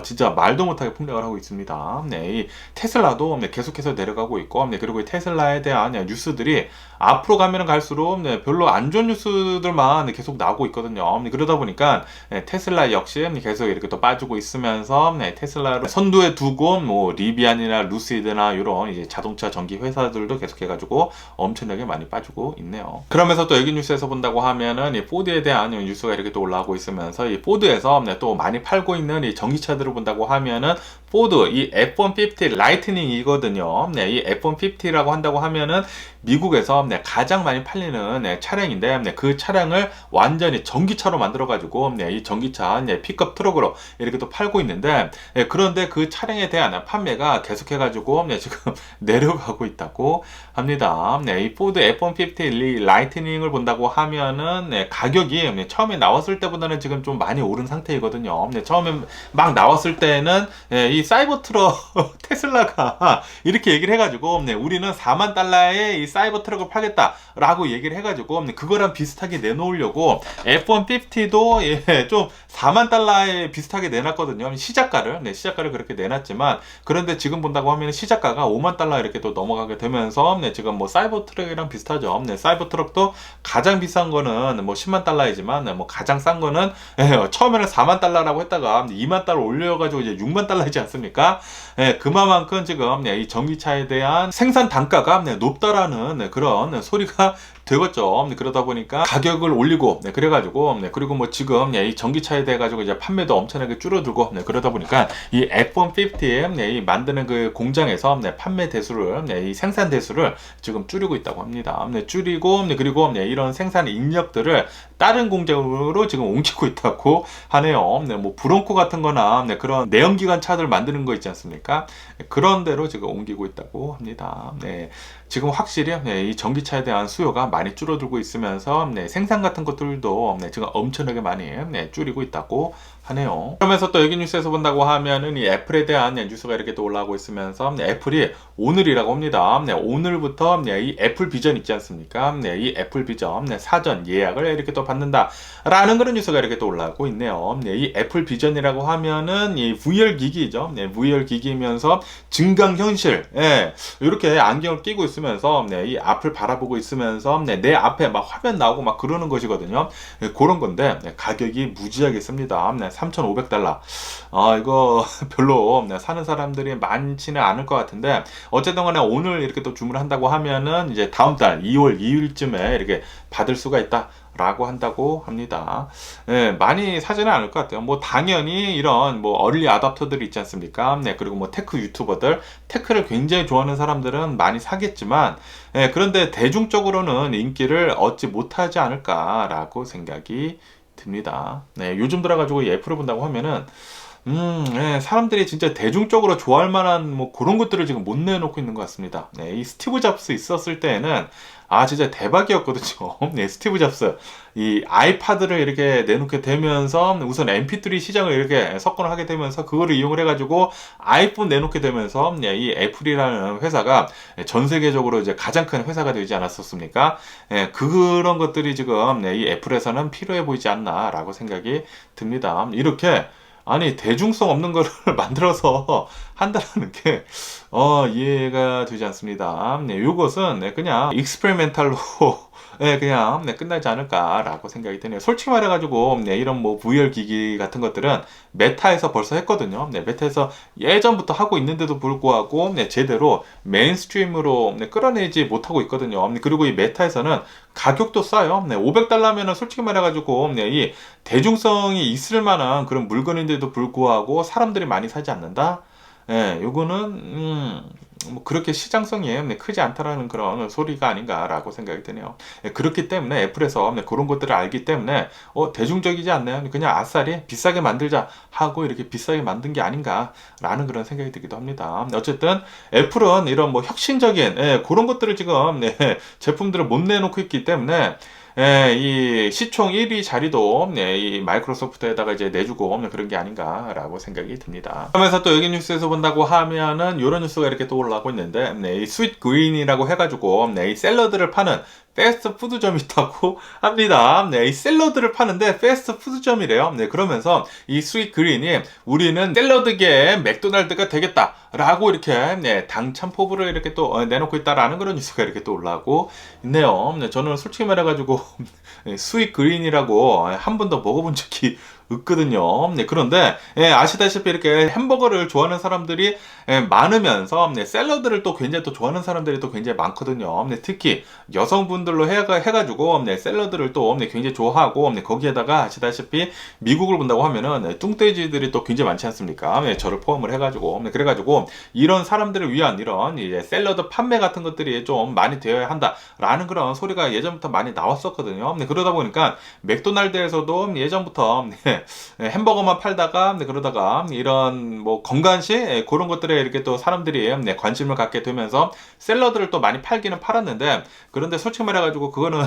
진짜 말도 못하게 폭락을 하고 있습니다. 네, 이 테슬라도 계속해서 내려가고 있고, 그리고 이 테슬라에 대한 뉴스들이 앞으로 가면 갈수록 별로 안 좋은 뉴스들만 계속 나오고 있거든요. 그러다 보니까 테슬라 역시 계속 이렇게 또 빠지고 있으면서 테슬라를 선두에 두고 뭐 리비안이나 루시드나 이런 이제 자동차 전기 회사들도 계속해가지고 엄청나게 많이 빠지고 있네요. 그러면서 또 여기 뉴스에서 본다고 하면은 이 포드에 대한 뉴스가 이렇게 또 올라오고 있으면서 이 포드에서 또 많이 팔고 있는 이 전기차들을 본다고 하면은 포드 이 F-150 라이트닝이거든요. 이 F-150라고 한다고 하면은 미국에서 가장 많이 팔리는 차량인데 그 차량을 완전히 전기차로 만들어 가지고 이 전기차 픽업 트럭으로 이렇게 또 팔고 있는데, 그런데 그 차량에 대한 판매가 계속해 가지고 지금 내려가고 있다고 합니다. 이 포드 F-150 라이트닝을 본다고 하면은 가격이 처음에 나왔을 때보다는 지금 좀 많이 오른 상태이거든요. 처음에 막 나왔을 때는 이 사이버 트럭 테슬라가 이렇게 얘기를 해가지고 우리는 4만 달러에 이 사이버 트럭을 팔겠다라고 얘기를 해가지고 그거랑 비슷하게 내놓으려고 F-150도 좀 4만 달러에 비슷하게 내놨거든요. 시작가를 그렇게 내놨지만, 그런데 지금 본다고 하면 시작가가 5만 달러 이렇게 또 넘어가게 되면서 지금 뭐 사이버 트럭이랑 비슷하죠. 사이버 트럭도 가장 비싼 거는 뭐 10만 달러이지만 뭐 가장 싼 거는 처음에는 4만 달러라고 했다가 2만 달러 올려가지고 이제 6만 달러이지 않습니까? 그만큼 지금 이 전기차에 대한 생산 단가가 높다라는 그런 소리가 되겠죠. 그러다 보니까 가격을 올리고 그래가지고 그리고 뭐 지금 이 전기차에 대해 가지고 이제 판매도 엄청나게 줄어들고 그러다 보니까 이 F-150에 이 만드는 그 공장에서 판매 대수를 이 생산 대수를 지금 줄이고 있다고 합니다. 줄이고 그리고 이런 생산 인력들을 다른 공장으로 지금 옮기고 있다고 하네요. 뭐 브론코 같은 거나 그런 내연기관 차들 만드는 거 있지 않습니까? 그런 데로 지금 옮기고 있다고 합니다. 지금 확실히 이 전기차에 대한 수요가 많이 줄어들고 있으면서 생산 같은 것들도 지금 엄청나게 많이 줄이고 있다고 하네요. 그러면서 또 여기 뉴스에서 본다고 하면은 이 애플에 대한 뉴스가 이렇게 또 올라오고 있으면서 애플이 오늘이라고 합니다. 오늘부터 이 애플 비전 있지 않습니까? 이 애플 비전 사전 예약을 이렇게 또 받는다라는 그런 뉴스가 이렇게 또 올라오고 있네요. 이 애플 비전이라고 하면은 이 VR 기기죠. VR 기기면서 증강현실, 이렇게 안경을 끼고 있으면서 이 앞을 바라보고 있으면서 내 앞에 막 화면 나오고 막 그러는 것이거든요. 그런 건데 가격이 무지하게 씁니다. 3,500달러. 이거 별로 사는 사람들이 많지는 않을 것 같은데, 어쨌든 간에 오늘 이렇게 또 주문한다고 하면은 이제 다음 달 2월 2일쯤에 이렇게 받을 수가 있다 라고 한다고 합니다. 많이 사지는 않을 것 같아요. 뭐 당연히 이런 뭐 어린이 아답터들이 있지 않습니까? 그리고 뭐 테크 유튜버들, 테크를 굉장히 좋아하는 사람들은 많이 사겠지만, 그런데 대중적으로는 인기를 얻지 못하지 않을까라고 생각이 듭니다. 요즘 들어가지고 이 애플을 본다고 하면은 사람들이 진짜 대중적으로 좋아할 만한 뭐 그런 것들을 지금 못 내놓고 있는 것 같습니다. 이 스티브 잡스 있었을 때는 진짜 대박이었거든요. 스티브 잡스 이 아이파드를 이렇게 내놓게 되면서 우선 MP3 시장을 이렇게 석권을 하게 되면서 그거를 이용을 해가지고 아이폰 내놓게 되면서 이 애플이라는 회사가 전 세계적으로 이제 가장 큰 회사가 되지 않았었습니까? 그런 것들이 지금 이 애플에서는 필요해 보이지 않나라고 생각이 듭니다. 이렇게 대중성 없는 거를 만들어서 한다는 게, 이해가 되지 않습니다. 이것은 그냥 익스페리멘탈로 그냥 끝나지 않을까라고 생각이 드네요. 솔직히 말해가지고 이런 뭐 VR 기기 같은 것들은 메타에서 벌써 했거든요. 메타에서 예전부터 하고 있는데도 불구하고 제대로 메인스트림으로 끌어내지 못하고 있거든요. 그리고 이 메타에서는 가격도 싸요. 500달러면은 솔직히 말해가지고 이 대중성이 있을 만한 그런 물건인데도 불구하고 사람들이 많이 사지 않는다. 요거는 뭐 그렇게 시장성이 크지 않다라는 그런 소리가 아닌가라고 생각이 드네요. 그렇기 때문에 애플에서 그런 것들을 알기 때문에 대중적이지 않나요? 그냥 아싸리 비싸게 만들자 하고 이렇게 비싸게 만든 게 아닌가라는 그런 생각이 들기도 합니다. 어쨌든 애플은 이런 뭐 혁신적인 그런 것들을 지금 제품들을 못 내놓고 있기 때문에 이 시총 1위 자리도 이 마이크로소프트에다가 이제 내주고 그런 게 아닌가라고 생각이 듭니다. 그러면서 또 여기 뉴스에서 본다고 하면은 이런 뉴스가 이렇게 또 올라오고 있는데, 이 스윗 그린이라고 해가지고 이 샐러드를 파는 패스트푸드점이 있다고 합니다. 네, 이 샐러드를 파는데 패스트푸드점이래요. 네, 그러면서 이 스윗 그린이 우리는 샐러드계의 맥도날드가 되겠다라고 이렇게 네, 당찬 포부를 이렇게 또 내놓고 있다라는 그런 뉴스가 이렇게 또 올라오고 있네요. 네, 저는 솔직히 말해가지고 스윗 그린이라고 한 번도 먹어본 적이 없거든요. 네, 그런데 아시다시피 이렇게 햄버거를 좋아하는 사람들이 많으면서 샐러드를 또 굉장히 또 좋아하는 사람들이 또 굉장히 많거든요. 특히 여성분들로 해가지고 샐러드를 또 굉장히 좋아하고 거기에다가 아시다시피 미국을 본다고 하면은 뚱돼지들이 또 굉장히 많지 않습니까? 저를 포함을 해가지고 그래가지고 이런 사람들을 위한 이런 이제 샐러드 판매 같은 것들이 좀 많이 되어야 한다라는 그런 소리가 예전부터 많이 나왔었거든요. 그러다 보니까 맥도날드에서도 예전부터 햄버거만 팔다가 그러다가 이런 뭐 건강식 그런 것들에 이렇게 또 사람들이 관심을 갖게 되면서 샐러드를 또 많이 팔기는 팔았는데 그런데 솔직히 말해가지고 그거는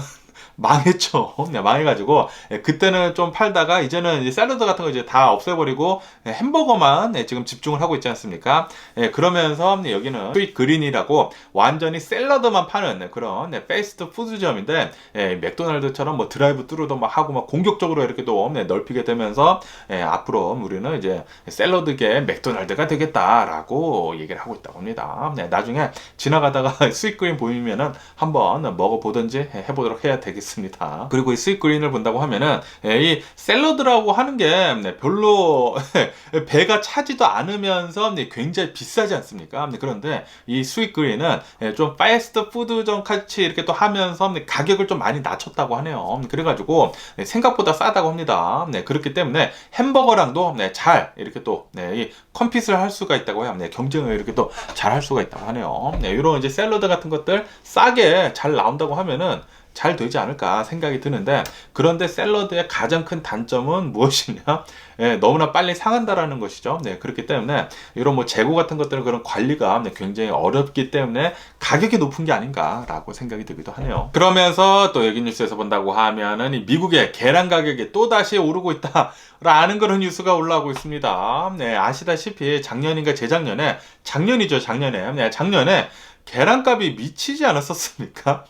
망했죠. 망해가지고 그때는 좀 팔다가 이제는 이제 샐러드 같은 거 이제 다 없애버리고 햄버거만 지금 집중을 하고 있지 않습니까? 그러면서 여기는 스윗 그린이라고 완전히 샐러드만 파는 그런 패스트 푸드점인데 맥도날드처럼 뭐 드라이브 뚜루도 막 하고 막 공격적으로 이렇게 또 넓히게 되면서 앞으로 우리는 이제 샐러드계 맥도날드가 되겠다라고 얘기를 하고 있다고 합니다. 나중에 지나가다가 스윗 그린 보이면은 한번 먹어보든지 해보도록 해야 되겠습니다. 그리고 이 스윗 그린을 본다고 하면은 이 샐러드라고 하는 게 별로 배가 차지도 않으면서 굉장히 비싸지 않습니까? 그런데 이 스윗 그린은 좀 패스트 푸드점 같이 이렇게 또 하면서 가격을 좀 많이 낮췄다고 하네요. 그래가지고 생각보다 싸다고 합니다. 그렇기 때문에 햄버거랑도 잘 이렇게 또 이 컴핏을 할 수가 있다고 해요. 경쟁을 이렇게 또 잘 할 수가 있다고 하네요. 이런 이제 샐러드 같은 것들 싸게 잘 나온다고 하면은 잘 되지 않을까 생각이 드는데 그런데 샐러드의 가장 큰 단점은 무엇이냐? 너무나 빨리 상한다라는 것이죠. 그렇기 때문에 이런 뭐 재고 같은 것들은 그런 관리가 굉장히 어렵기 때문에 가격이 높은 게 아닌가라고 생각이 들기도 하네요. 그러면서 또 여기 뉴스에서 본다고 하면은 이 미국의 계란 가격이 또다시 오르고 있다라는 그런 뉴스가 올라오고 있습니다. 아시다시피 작년인가 재작년에 작년이죠. 작년에 계란값이 미치지 않았었습니까?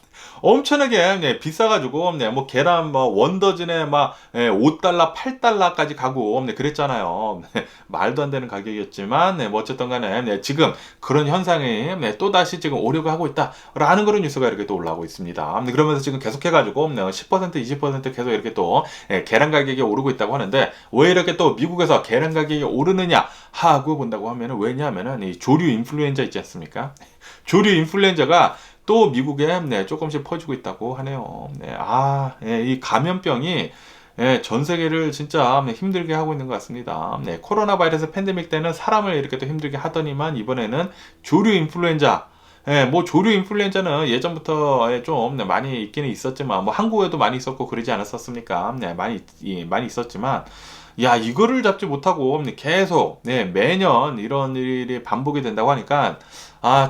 엄청나게 비싸가지고 뭐 계란 뭐 원더진에 막 5달러 8달러까지 가고 그랬잖아요. 말도 안 되는 가격이었지만 뭐 어쨌든 간에 지금 그런 현상이 또다시 지금 오려고 하고 있다라는 그런 뉴스가 이렇게 또 올라오고 있습니다. 그러면서 지금 계속해가지고 10% 20% 계속 이렇게 또 계란 가격이 오르고 있다고 하는데 왜 이렇게 또 미국에서 계란 가격이 오르느냐 하고 본다고 하면은 왜냐하면은 이 조류 인플루엔자 있지 않습니까? 조류 인플루엔자가 또 미국에 조금씩 퍼지고 있다고 하네요. 이 감염병이 전 세계를 진짜 힘들게 하고 있는 것 같습니다. 코로나 바이러스 팬데믹 때는 사람을 이렇게 또 힘들게 하더니만 이번에는 조류 인플루엔자. 뭐 조류 인플루엔자는 예전부터 좀 많이 있기는 있었지만 뭐 한국에도 많이 있었고 그러지 않았었습니까? 많이 있었지만 야 이거를 잡지 못하고 계속 매년 이런 일이 반복이 된다고 하니까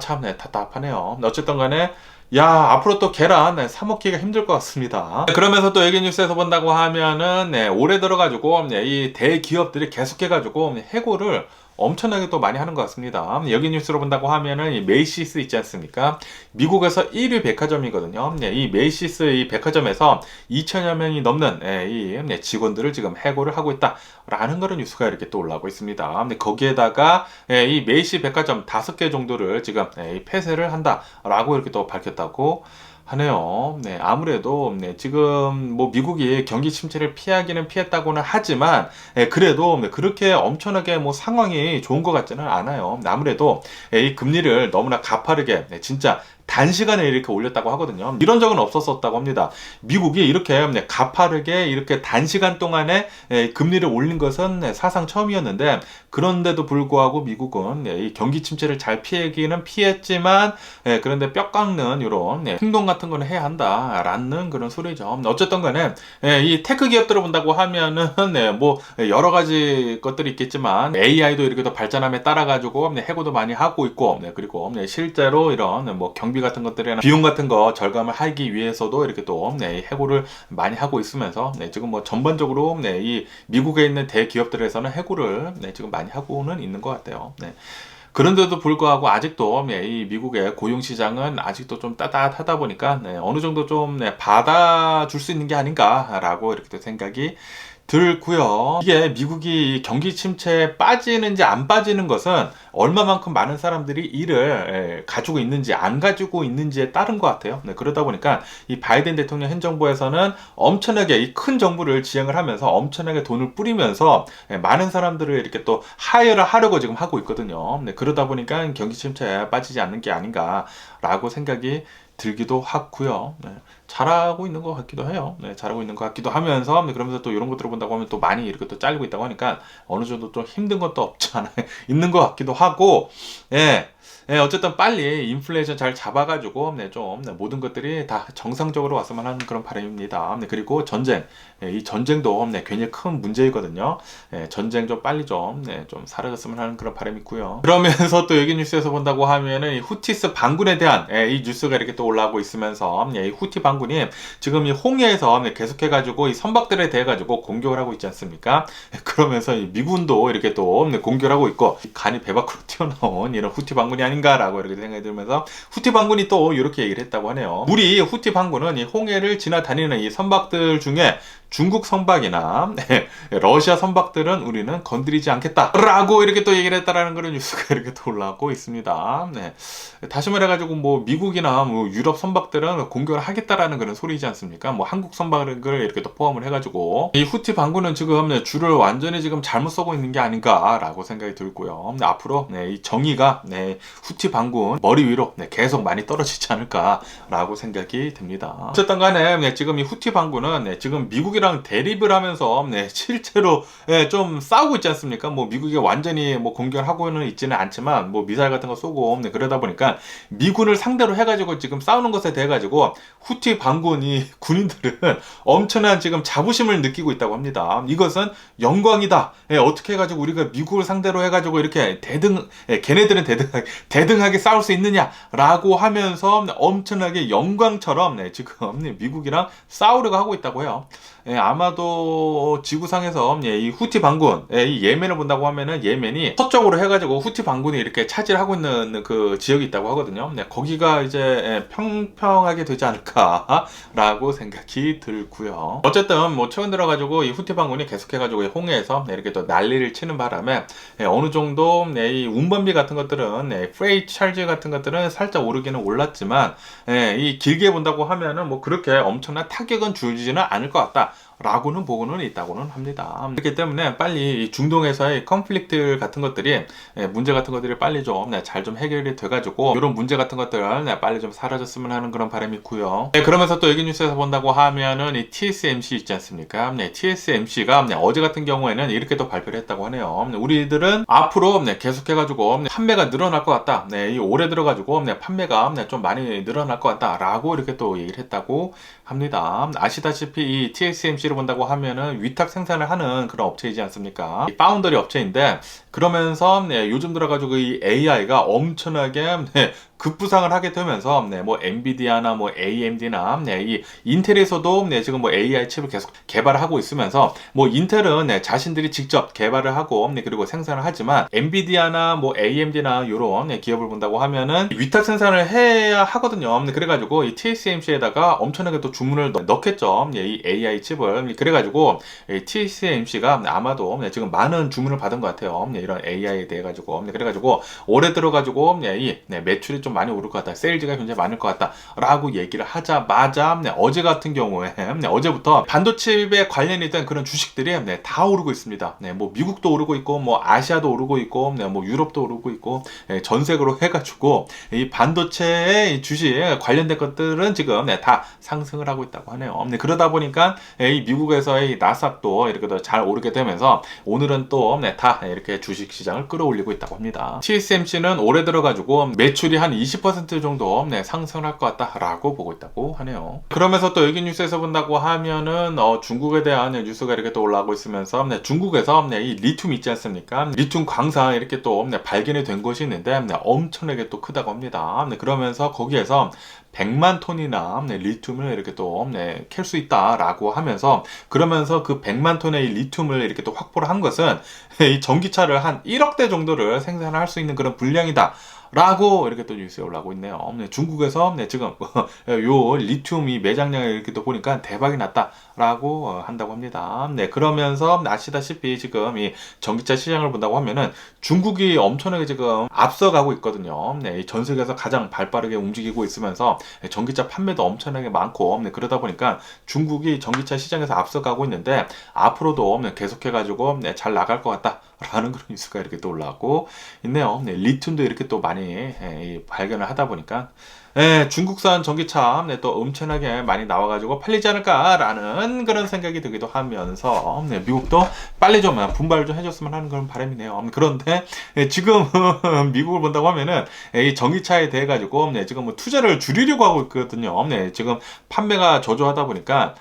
참 답답하네요. 어쨌든 간에 야 앞으로 또 계란 사 먹기가 힘들 것 같습니다. 그러면서 또 여기 뉴스에서 본다고 하면은 올해 들어가지고 이 대기업들이 계속해가지고 해고를 엄청나게 또 많이 하는 것 같습니다. 여기 뉴스로 본다고 하면은 이 메이시스 있지 않습니까? 미국에서 1위 백화점이거든요. 이 메이시스 이 백화점에서 2천여 명이 넘는 이 직원들을 지금 해고를 하고 있다라는 그런 뉴스가 이렇게 또 올라오고 있습니다. 거기에다가 이 메이시 백화점 5개 정도를 지금 폐쇄를 한다라고 이렇게 또 밝혔다고 하네요. 아무래도 지금 뭐 미국이 경기 침체를 피하기는 피했다고는 하지만 그래도 그렇게 엄청나게 뭐 상황이 좋은 것 같지는 않아요. 아무래도 이 금리를 너무나 가파르게 진짜 단시간에 이렇게 올렸다고 하거든요. 이런 적은 없었었다고 합니다. 미국이 이렇게 가파르게 이렇게 단시간 동안에 금리를 올린 것은 사상 처음이었는데 그런데도 불구하고 미국은 이 경기 침체를 잘 피하기는 피했지만 그런데 뼈 깎는 이런 행동 같은 거는 해야 한다라는 그런 소리죠. 어쨌든 간에 이 테크 기업들을 본다고 하면은 뭐 여러 가지 것들이 있겠지만 AI도 이렇게 더 발전함에 따라 가지고 해고도 많이 하고 있고 그리고 실제로 이런 뭐 경비 같은 것들이나 비용 같은 거 절감을 하기 위해서도 이렇게 또 해고를 많이 하고 있으면서 지금 뭐 전반적으로 이 미국에 있는 대기업들에서는 해고를 지금 많이 하고는 있는 것 같아요. 그런데도 불구하고 아직도 이 미국의 고용시장은 아직도 좀 따뜻하다 보니까 어느 정도 좀 받아줄 수 있는 게 아닌가라고 이렇게 또 생각이 들고요. 이게 미국이 경기 침체에 빠지는지 안 빠지는 것은 얼마만큼 많은 사람들이 일을 가지고 있는지 안 가지고 있는지에 따른 것 같아요. 그러다 보니까 이 바이든 대통령 현 정부에서는 엄청나게 이 큰 정부를 지향을 하면서 엄청나게 돈을 뿌리면서 많은 사람들을 이렇게 또 하이어를 하려고 지금 하고 있거든요. 그러다 보니까 경기 침체에 빠지지 않는 게 아닌가라고 생각이 들기도 하고요. 잘하고 있는 것 같기도 해요. 잘하고 있는 것 같기도 하면서 그러면서 또 이런 것들을 본다고 하면 또 많이 이렇게 또 잘리고 있다고 하니까 어느 정도 좀 힘든 것도 없지 않아요. 있는 것 같기도 하고, 어쨌든 빨리 인플레이션 잘 잡아가지고 좀 모든 것들이 다 정상적으로 왔으면 하는 그런 바람입니다. 그리고 전쟁, 이 전쟁도 괜히 큰 문제이거든요. 전쟁 좀 빨리 좀 사라졌으면 하는 그런 바람이 있고요. 그러면서 또 여기 뉴스에서 본다고 하면은 이 후티스 반군에 대한 이 뉴스가 이렇게 또 올라오고 있으면서 이 후티 반군이 지금 이 홍해에서 계속해가지고 이 선박들에 대해 가지고 공격을 하고 있지 않습니까? 그러면서 이 미군도 이렇게 또 공격을 하고 있고 간이 배 밖으로 튀어나온 이런 후티 반군이 아닌가라고 이렇게 생각이 들면서 후티 반군이 또 이렇게 얘기를 했다고 하네요. 우리 후티 반군은 이 홍해를 지나다니는 이 선박들 중에 중국 선박이나 러시아 선박들은 우리는 건드리지 않겠다라고 이렇게 또 얘기를 했다라는 그런 뉴스가 이렇게 또 올라오고 있습니다. 다시 말해가지고 뭐 미국이나 뭐 유럽 선박들은 공격을 하겠다라는 그런 소리지 않습니까? 뭐 한국 선박을 이렇게 또 포함을 해가지고 이 후티 반군은 지금 줄을 완전히 지금 잘못 서고 있는 게 아닌가라고 생각이 들고요. 앞으로 이 정의가 후티 반군 머리 위로 계속 많이 떨어지지 않을까라고 생각이 듭니다. 어쨌든 간에 지금 이 후티 반군은 지금 미국이랑 대립을 하면서 실제로 좀 싸우고 있지 않습니까? 뭐 미국이 완전히 뭐 공격을 하고는 있지는 않지만 뭐 미사일 같은 거 쏘고 그러다 보니까 미군을 상대로 해가지고 지금 싸우는 것에 대해 가지고 후티 반군이 군인들은 엄청난 지금 자부심을 느끼고 있다고 합니다. 이것은 영광이다. 어떻게 해가지고 우리가 미국을 상대로 해가지고 이렇게 걔네들은 대등하게 싸울 수 있느냐라고 하면서 엄청나게 영광처럼 지금 미국이랑 싸우려고 하고 있다고 해요. 아마도 지구상에서 이 후티 반군, 이 예멘을 본다고 하면은 예멘이 서쪽으로 해가지고 후티 반군이 이렇게 차지를 하고 있는 그 지역이 있다고 하거든요. 거기가 이제 평평하게 되지 않을까라고 생각이 들고요. 어쨌든 뭐 최근 들어가지고 이 후티 반군이 계속해가지고 홍해에서 이렇게 또 난리를 치는 바람에 어느 정도 이 운반비 같은 것들은 프레이트 찰지 같은 것들은 살짝 오르기는 올랐지만 이 길게 본다고 하면은 뭐 그렇게 엄청난 타격은 주지는 않을 것 같다. 라고는 보고는 있다고는 합니다. 그렇기 때문에 빨리 중동에서의 컨플릭트 같은 것들이 문제 같은 것들이 빨리 좀 잘 좀 해결이 돼가지고 이런 문제 같은 것들 빨리 좀 사라졌으면 하는 그런 바람이 있고요. 그러면서 또 여기 뉴스에서 본다고 하면은 이 TSMC 있지 않습니까? TSMC가 어제 같은 경우에는 이렇게 또 발표를 했다고 하네요. 우리들은 앞으로 계속해가지고 판매가 늘어날 것 같다. 이 올해 들어가지고 판매가 좀 많이 늘어날 것 같다라고 이렇게 또 얘기를 했다고 합니다. 아시다시피 이 TSMC를 본다고 하면은 위탁 생산을 하는 그런 업체이지 않습니까? 파운더리 업체인데 그러면서 요즘 들어가지고 이 AI가 엄청나게 급부상을 하게 되면서 뭐 엔비디아나 뭐 AMD나 이 인텔에서도 지금 뭐 AI 칩을 계속 개발하고 있으면서 뭐 인텔은 자신들이 직접 개발을 하고 그리고 생산을 하지만 엔비디아나 뭐 AMD나 이런 기업을 본다고 하면은 위탁 생산을 해야 하거든요. 그래가지고 이 TSMC에다가 엄청나게 또 주문을 넣겠죠. 이 AI 칩을. 그래가지고 TSMC가 아마도 지금 많은 주문을 받은 것 같아요. 이런 AI에 대해 가지고. 그래가지고 올해 들어가지고 이 매출이 좀 많이 오를 것 같다. 세일즈가 굉장히 많을 것 같다. 라고 얘기를 하자마자 어제 같은 경우에 어제부터 반도체에 관련이 된 그런 주식들이 다 오르고 있습니다. 뭐 미국도 오르고 있고 뭐 아시아도 오르고 있고 뭐 유럽도 오르고 있고 전 세계로 해가지고 이 반도체의 주식 관련된 것들은 지금 다 상승을 하고 있다고 하네요. 그러다 보니까 이 미국에서의 나스닥도 이렇게 더 잘 오르게 되면서 오늘은 또 다 이렇게 주식 시장을 끌어올리고 있다고 합니다. TSMC는 올해 들어가지고 매출이 한 20% 정도 상승할 것 같다라고 보고 있다고 하네요. 그러면서 또 여기 뉴스에서 본다고 하면은 중국에 대한 뉴스가 이렇게 또 올라오고 있으면서 중국에서 이 리튬 있지 않습니까? 리튬 광산 이렇게 또 발견이 된 것이 있는데 엄청나게 또 크다고 합니다. 그러면서 거기에서 100만 톤이나 리튬을 이렇게 또 캘 수 있다라고 하면서, 그러면서 그 100만 톤의 리튬을 이렇게 또 확보를 한 것은 이 전기차를 한 1억 대 정도를 생산할 수 있는 그런 분량이다 라고 이렇게 또 뉴스에 올라오고 있네요. 중국에서 지금 요 리튬이 매장량을 이렇게 또 보니까 대박이 났다라고 한다고 합니다. 그러면서 아시다시피 지금 이 전기차 시장을 본다고 하면은 중국이 엄청나게 지금 앞서가고 있거든요. 전 세계에서 가장 발빠르게 움직이고 있으면서 전기차 판매도 엄청나게 많고, 그러다 보니까 중국이 전기차 시장에서 앞서가고 있는데 앞으로도 계속해가지고 잘 나갈 것 같다 라는 그런 뉴스가 이렇게 또 올라오고 있네요. 리튬도 이렇게 또 많이 발견을 하다 보니까 중국산 전기차 또 엄청나게 많이 나와가지고 팔리지 않을까라는 그런 생각이 들기도 하면서 미국도 빨리 좀 분발 좀 해줬으면 하는 그런 바람이네요. 그런데 지금 미국을 본다고 하면은 이 전기차에 대해 가지고 지금 뭐 투자를 줄이려고 하고 있거든요. 지금 판매가 저조하다 보니까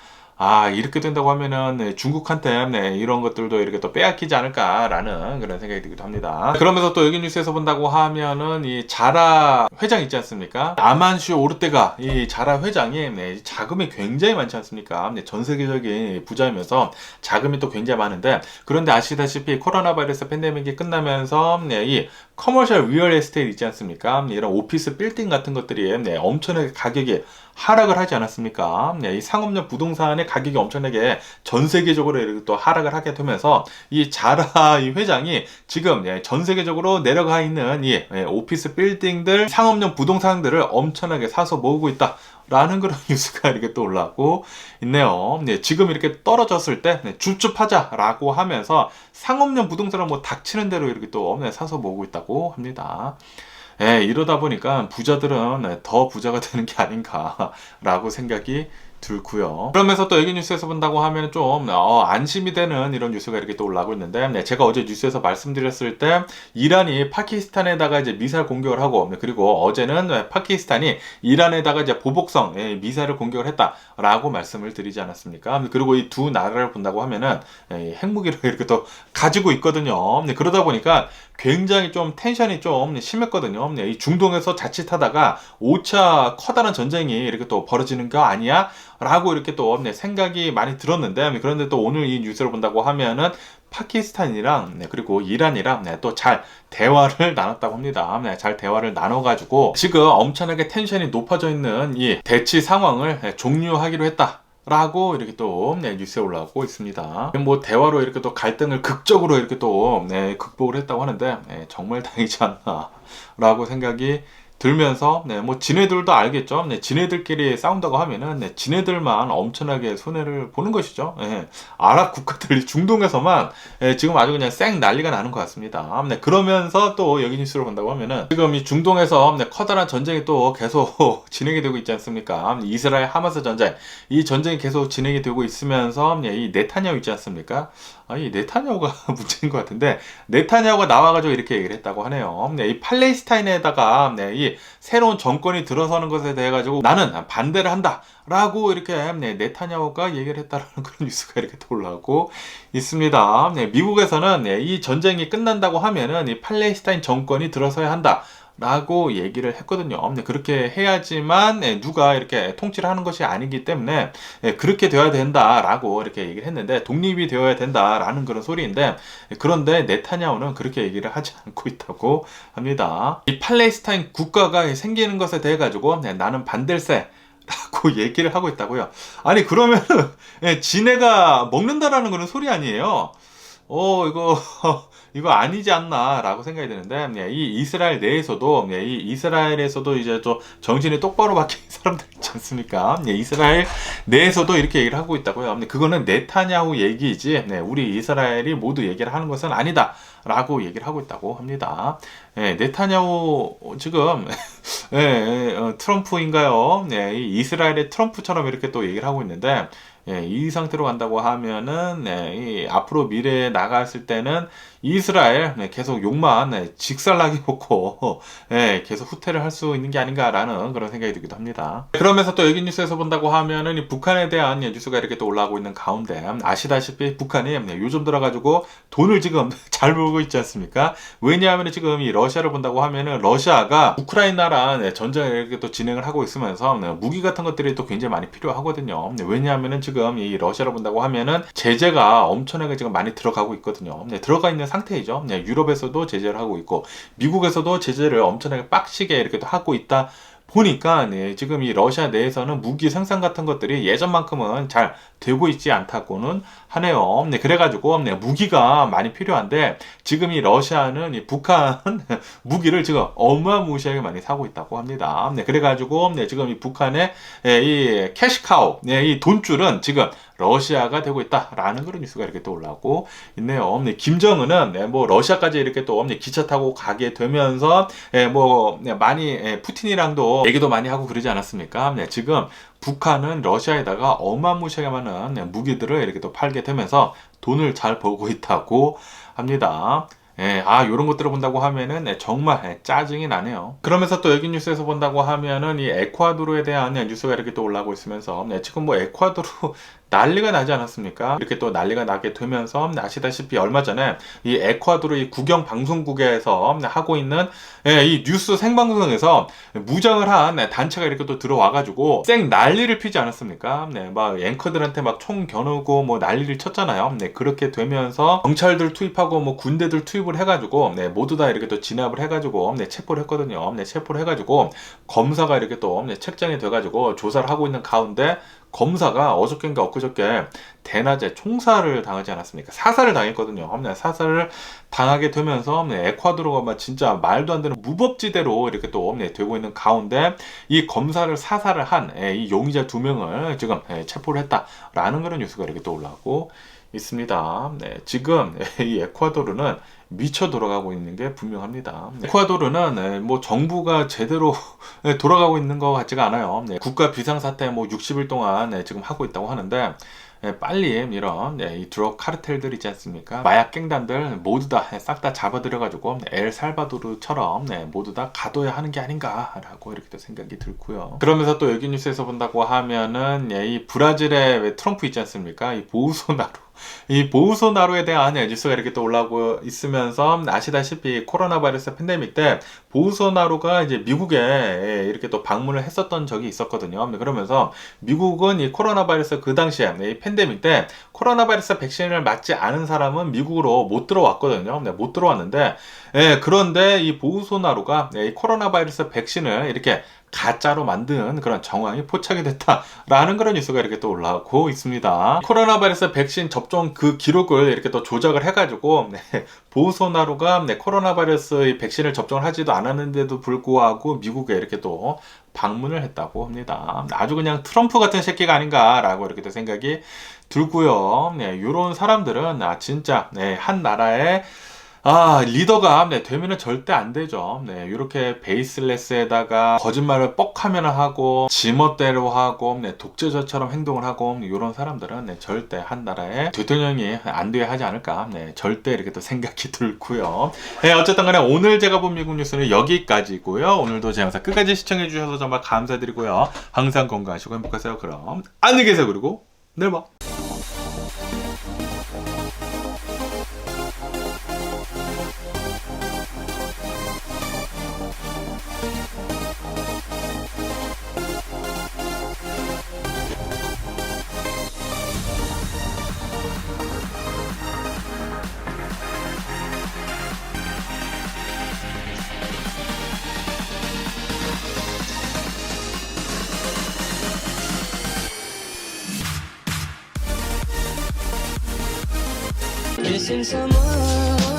이렇게 된다고 하면은 중국한테 이런 것들도 이렇게 또 빼앗기지 않을까라는 그런 생각이 들기도 합니다. 그러면서 또 여기 뉴스에서 본다고 하면은 이 자라 회장 있지 않습니까? 아만슈 오르테가 이 자라 회장이 자금이 굉장히 많지 않습니까? 전 세계적인 부자이면서 자금이 또 굉장히 많은데, 그런데 아시다시피 코로나 바이러스 팬데믹이 끝나면서 이 커머셜 리얼 에스테이트 있지 않습니까? 이런 오피스 빌딩 같은 것들이 엄청나게 가격이 하락을 하지 않았습니까? 이 상업용 부동산의 가격이 엄청나게 전 세계적으로 이렇게 또 하락을 하게 되면서 이 자라 이 회장이 지금 전 세계적으로 내려가 있는 이 오피스 빌딩들, 상업용 부동산들을 엄청나게 사서 모으고 있다 라는 그런 뉴스가 이렇게 또 올라오고 있네요. 지금 이렇게 떨어졌을 때 줍줍하자라고 하면서 상업용 부동산을 뭐 닥치는 대로 이렇게 또 사서 모으고 있다고 합니다. 이러다 보니까 부자들은 더 부자가 되는 게 아닌가라고 생각이 들고요. 그러면서 또 여기 뉴스에서 본다고 하면 좀 안심이 되는 이런 뉴스가 이렇게 또 올라오고 있는데, 제가 어제 뉴스에서 말씀드렸을 때 이란이 파키스탄에다가 이제 미사일 공격을 하고, 그리고 어제는 파키스탄이 이란에다가 이제 보복성 미사일을 공격을 했다라고 말씀을 드리지 않았습니까? 그리고 이 두 나라를 본다고 하면은 핵무기를 이렇게 또 가지고 있거든요. 그러다 보니까 굉장히 좀 텐션이 좀 심했거든요. 이 중동에서 자칫하다가 5차 커다란 전쟁이 이렇게 또 벌어지는 거 아니야? 라고 이렇게 또 생각이 많이 들었는데, 그런데 또 오늘 이 뉴스를 본다고 하면은 파키스탄이랑 그리고 이란이랑 또 잘 대화를 나눴다고 합니다. 잘 대화를 나눠가지고 지금 엄청나게 텐션이 높아져 있는 이 대치 상황을 종료하기로 했다 라고 이렇게 또 뉴스에 올라오고 있습니다. 뭐 대화로 이렇게 또 갈등을 극적으로 이렇게 또 극복을 했다고 하는데 정말 다행이지 않나 라고 생각이 들면서 뭐 지네들도 알겠죠. 지네들끼리 싸운다고 하면은 지네들만 엄청나게 손해를 보는 것이죠. 아랍 국가들 중동에서만 지금 아주 그냥 쌩 난리가 나는 것 같습니다. 그러면서 또 여기 뉴스를 본다고 하면은 지금 이 중동에서 커다란 전쟁이 또 계속 진행이 되고 있지 않습니까? 이스라엘 하마스 전쟁, 이 전쟁이 계속 진행이 되고 있으면서 이 네타냐후 있지 않습니까? 이 네타냐후가 문제인 것 같은데, 네타냐후가 나와가지고 이렇게 얘기를 했다고 하네요. 이 팔레스타인에다가 이 새로운 정권이 들어서는 것에 대해 가지고 나는 반대를 한다 라고 이렇게 네타냐후가 얘기를 했다라는 그런 뉴스가 이렇게 또 올라오고 있습니다. 미국에서는 이 전쟁이 끝난다고 하면은 이 팔레스타인 정권이 들어서야 한다 라고 얘기를 했거든요. 그렇게 해야지만 누가 이렇게 통치를 하는 것이 아니기 때문에 그렇게 되어야 된다라고 이렇게 얘기를 했는데, 독립이 되어야 된다라는 그런 소리인데, 그런데 네타냐후는 그렇게 얘기를 하지 않고 있다고 합니다. 이 팔레스타인 국가가 생기는 것에 대해 가지고 나는 반댈세 라고 얘기를 하고 있다고요. 아니 그러면은 지네가 먹는다라는 그런 소리 아니에요? 이거 아니지 않나 라고 생각이 드는데, 이 이스라엘 내에서도 이 이스라엘에서도 이제 또 정신이 똑바로 박힌 사람들 있지 않습니까? 이스라엘 내에서도 이렇게 얘기를 하고 있다고요. 그거는 네타냐후 얘기이지 우리 이스라엘이 모두 얘기를 하는 것은 아니다 라고 얘기를 하고 있다고 합니다. 네타냐후 지금 트럼프인가요? 이 이스라엘의 트럼프처럼 이렇게 또 얘기를 하고 있는데, 이 상태로 간다고 하면은 이 앞으로 미래에 나갔을 때는 이스라엘 계속 욕만 직살나게 먹고 계속 후퇴를 할 수 있는 게 아닌가라는 그런 생각이 들기도 합니다. 그러면서 또 여기 뉴스에서 본다고 하면은 이 북한에 대한 뉴스가 이렇게 또 올라오고 있는 가운데 아시다시피 북한이 요즘 들어가지고 돈을 지금 잘 벌고 있지 않습니까? 왜냐하면 지금 이 러시아를 본다고 하면은 러시아가 우크라이나랑 전쟁을 이렇게 또 진행을 하고 있으면서 무기 같은 것들이 또 굉장히 많이 필요하거든요. 왜냐하면은 지금 이 러시아를 본다고 하면은 제재가 엄청나게 지금 많이 들어가고 있거든요. 들어가 있는 상태이죠. 유럽에서도 제재를 하고 있고 미국에서도 제재를 엄청나게 빡시게 이렇게 또 하고 있다 보니까 지금 이 러시아 내에서는 무기 생산 같은 것들이 예전만큼은 잘 되고 있지 않다고는 하네요. 그래가지고 무기가 많이 필요한데 지금 이 러시아는 이 북한 무기를 지금 어마무시하게 많이 사고 있다고 합니다. 그래가지고 지금 이 북한의 이 캐시카우, 이 돈줄은 지금 러시아가 되고 있다라는 그런 뉴스가 이렇게 또 올라오고 있네요. 김정은은 뭐 러시아까지 이렇게 또 기차 타고 가게 되면서 뭐 많이 푸틴이랑도 얘기도 많이 하고 그러지 않았습니까? 지금 북한은 러시아에다가 어마무시하게 많은 무기들을 이렇게 또 팔게 되면서 돈을 잘 벌고 있다고 합니다. 요런 것들을 본다고 하면은 정말 짜증이 나네요. 그러면서 또 여기 뉴스에서 본다고 하면은 이 에콰도르에 대한 뉴스가 이렇게 또 올라오고 있으면서 지금 뭐 에콰도르 난리가 나지 않았습니까? 이렇게 또 난리가 나게 되면서 아시다시피 얼마 전에 이 에콰도르 이 국영 방송국에서 하고 있는 이 뉴스 생방송에서 무장을 한 단체가 이렇게 또 들어와가지고 쌩 난리를 피지 않았습니까? 막 앵커들한테 막 총 겨누고 뭐 난리를 쳤잖아요. 그렇게 되면서 경찰들 투입하고 뭐 군대들 투입을 해가지고 모두 다 이렇게 또 진압을 해가지고 체포를 했거든요. 체포를 해가지고 검사가 이렇게 또 책장이 돼가지고 조사를 하고 있는 가운데 검사가 어저께인가 엊그저께 대낮에 총살을 당하지 않았습니까? 사살을 당했거든요. 사살을 당하게 되면서 에콰도르가 진짜 말도 안 되는 무법지대로 이렇게 또 되고 있는 가운데 이 검사를 사살을 한 이 용의자 2명을 지금 체포를 했다라는 그런 뉴스가 이렇게 또 올라오고 있습니다. 지금 이 에콰도르는 미쳐 돌아가고 있는 게 분명합니다. 에콰도르는 뭐 정부가 제대로 돌아가고 있는 것 같지가 않아요. 국가 비상사태 뭐 60일 동안 지금 하고 있다고 하는데 빨리 이런 이 드럭 카르텔들 있지 않습니까? 마약 갱단들 모두 다 싹 다 잡아들여가지고 엘살바도르처럼 모두 다 가둬야 하는 게 아닌가라고 이렇게 또 생각이 들고요. 그러면서 또 여기 뉴스에서 본다고 하면은 이 브라질의 트럼프 있지 않습니까? 이 보우소나루에 대한 뉴스가 이렇게 또 올라오고 있으면서 아시다시피 코로나 바이러스 팬데믹 때 보우소나루가 이제 미국에 이렇게 또 방문을 했었던 적이 있었거든요. 그러면서 미국은 이 코로나 바이러스 그 당시에 이 팬데믹 때 코로나 바이러스 백신을 맞지 않은 사람은 미국으로 못 들어왔거든요. 못 들어왔는데 그런데 이 보우소나루가 이 코로나 바이러스 백신을 이렇게 가짜로 만든 그런 정황이 포착이 됐다라는 그런 뉴스가 이렇게 또 올라오고 있습니다. 코로나 바이러스 백신 접종 그 기록을 이렇게 또 조작을 해가지고 보우소나루가 코로나 바이러스 백신을 접종을 하지도 않았는데도 불구하고 미국에 이렇게 또 방문을 했다고 합니다. 아주 그냥 트럼프 같은 새끼가 아닌가라고 이렇게 또 생각이 들고요. 이런 사람들은 진짜 한 나라의 리더가 되면은 절대 안 되죠. 이렇게 베이스레스에다가 거짓말을 뻑하면 하고 지멋대로 하고 독재자처럼 행동을 하고 이런 사람들은 절대 한 나라의 대통령이 안 돼야 하지 않을까. 절대 이렇게 또 생각이 들고요. 어쨌든 간에 오늘 제가 본 미국 뉴스는 여기까지고요. 오늘도 제 영상 끝까지 시청해 주셔서 정말 감사드리고요. 항상 건강하시고 행복하세요. 그럼 안녕히 계세요. 그리고 내일 봐. Missing someone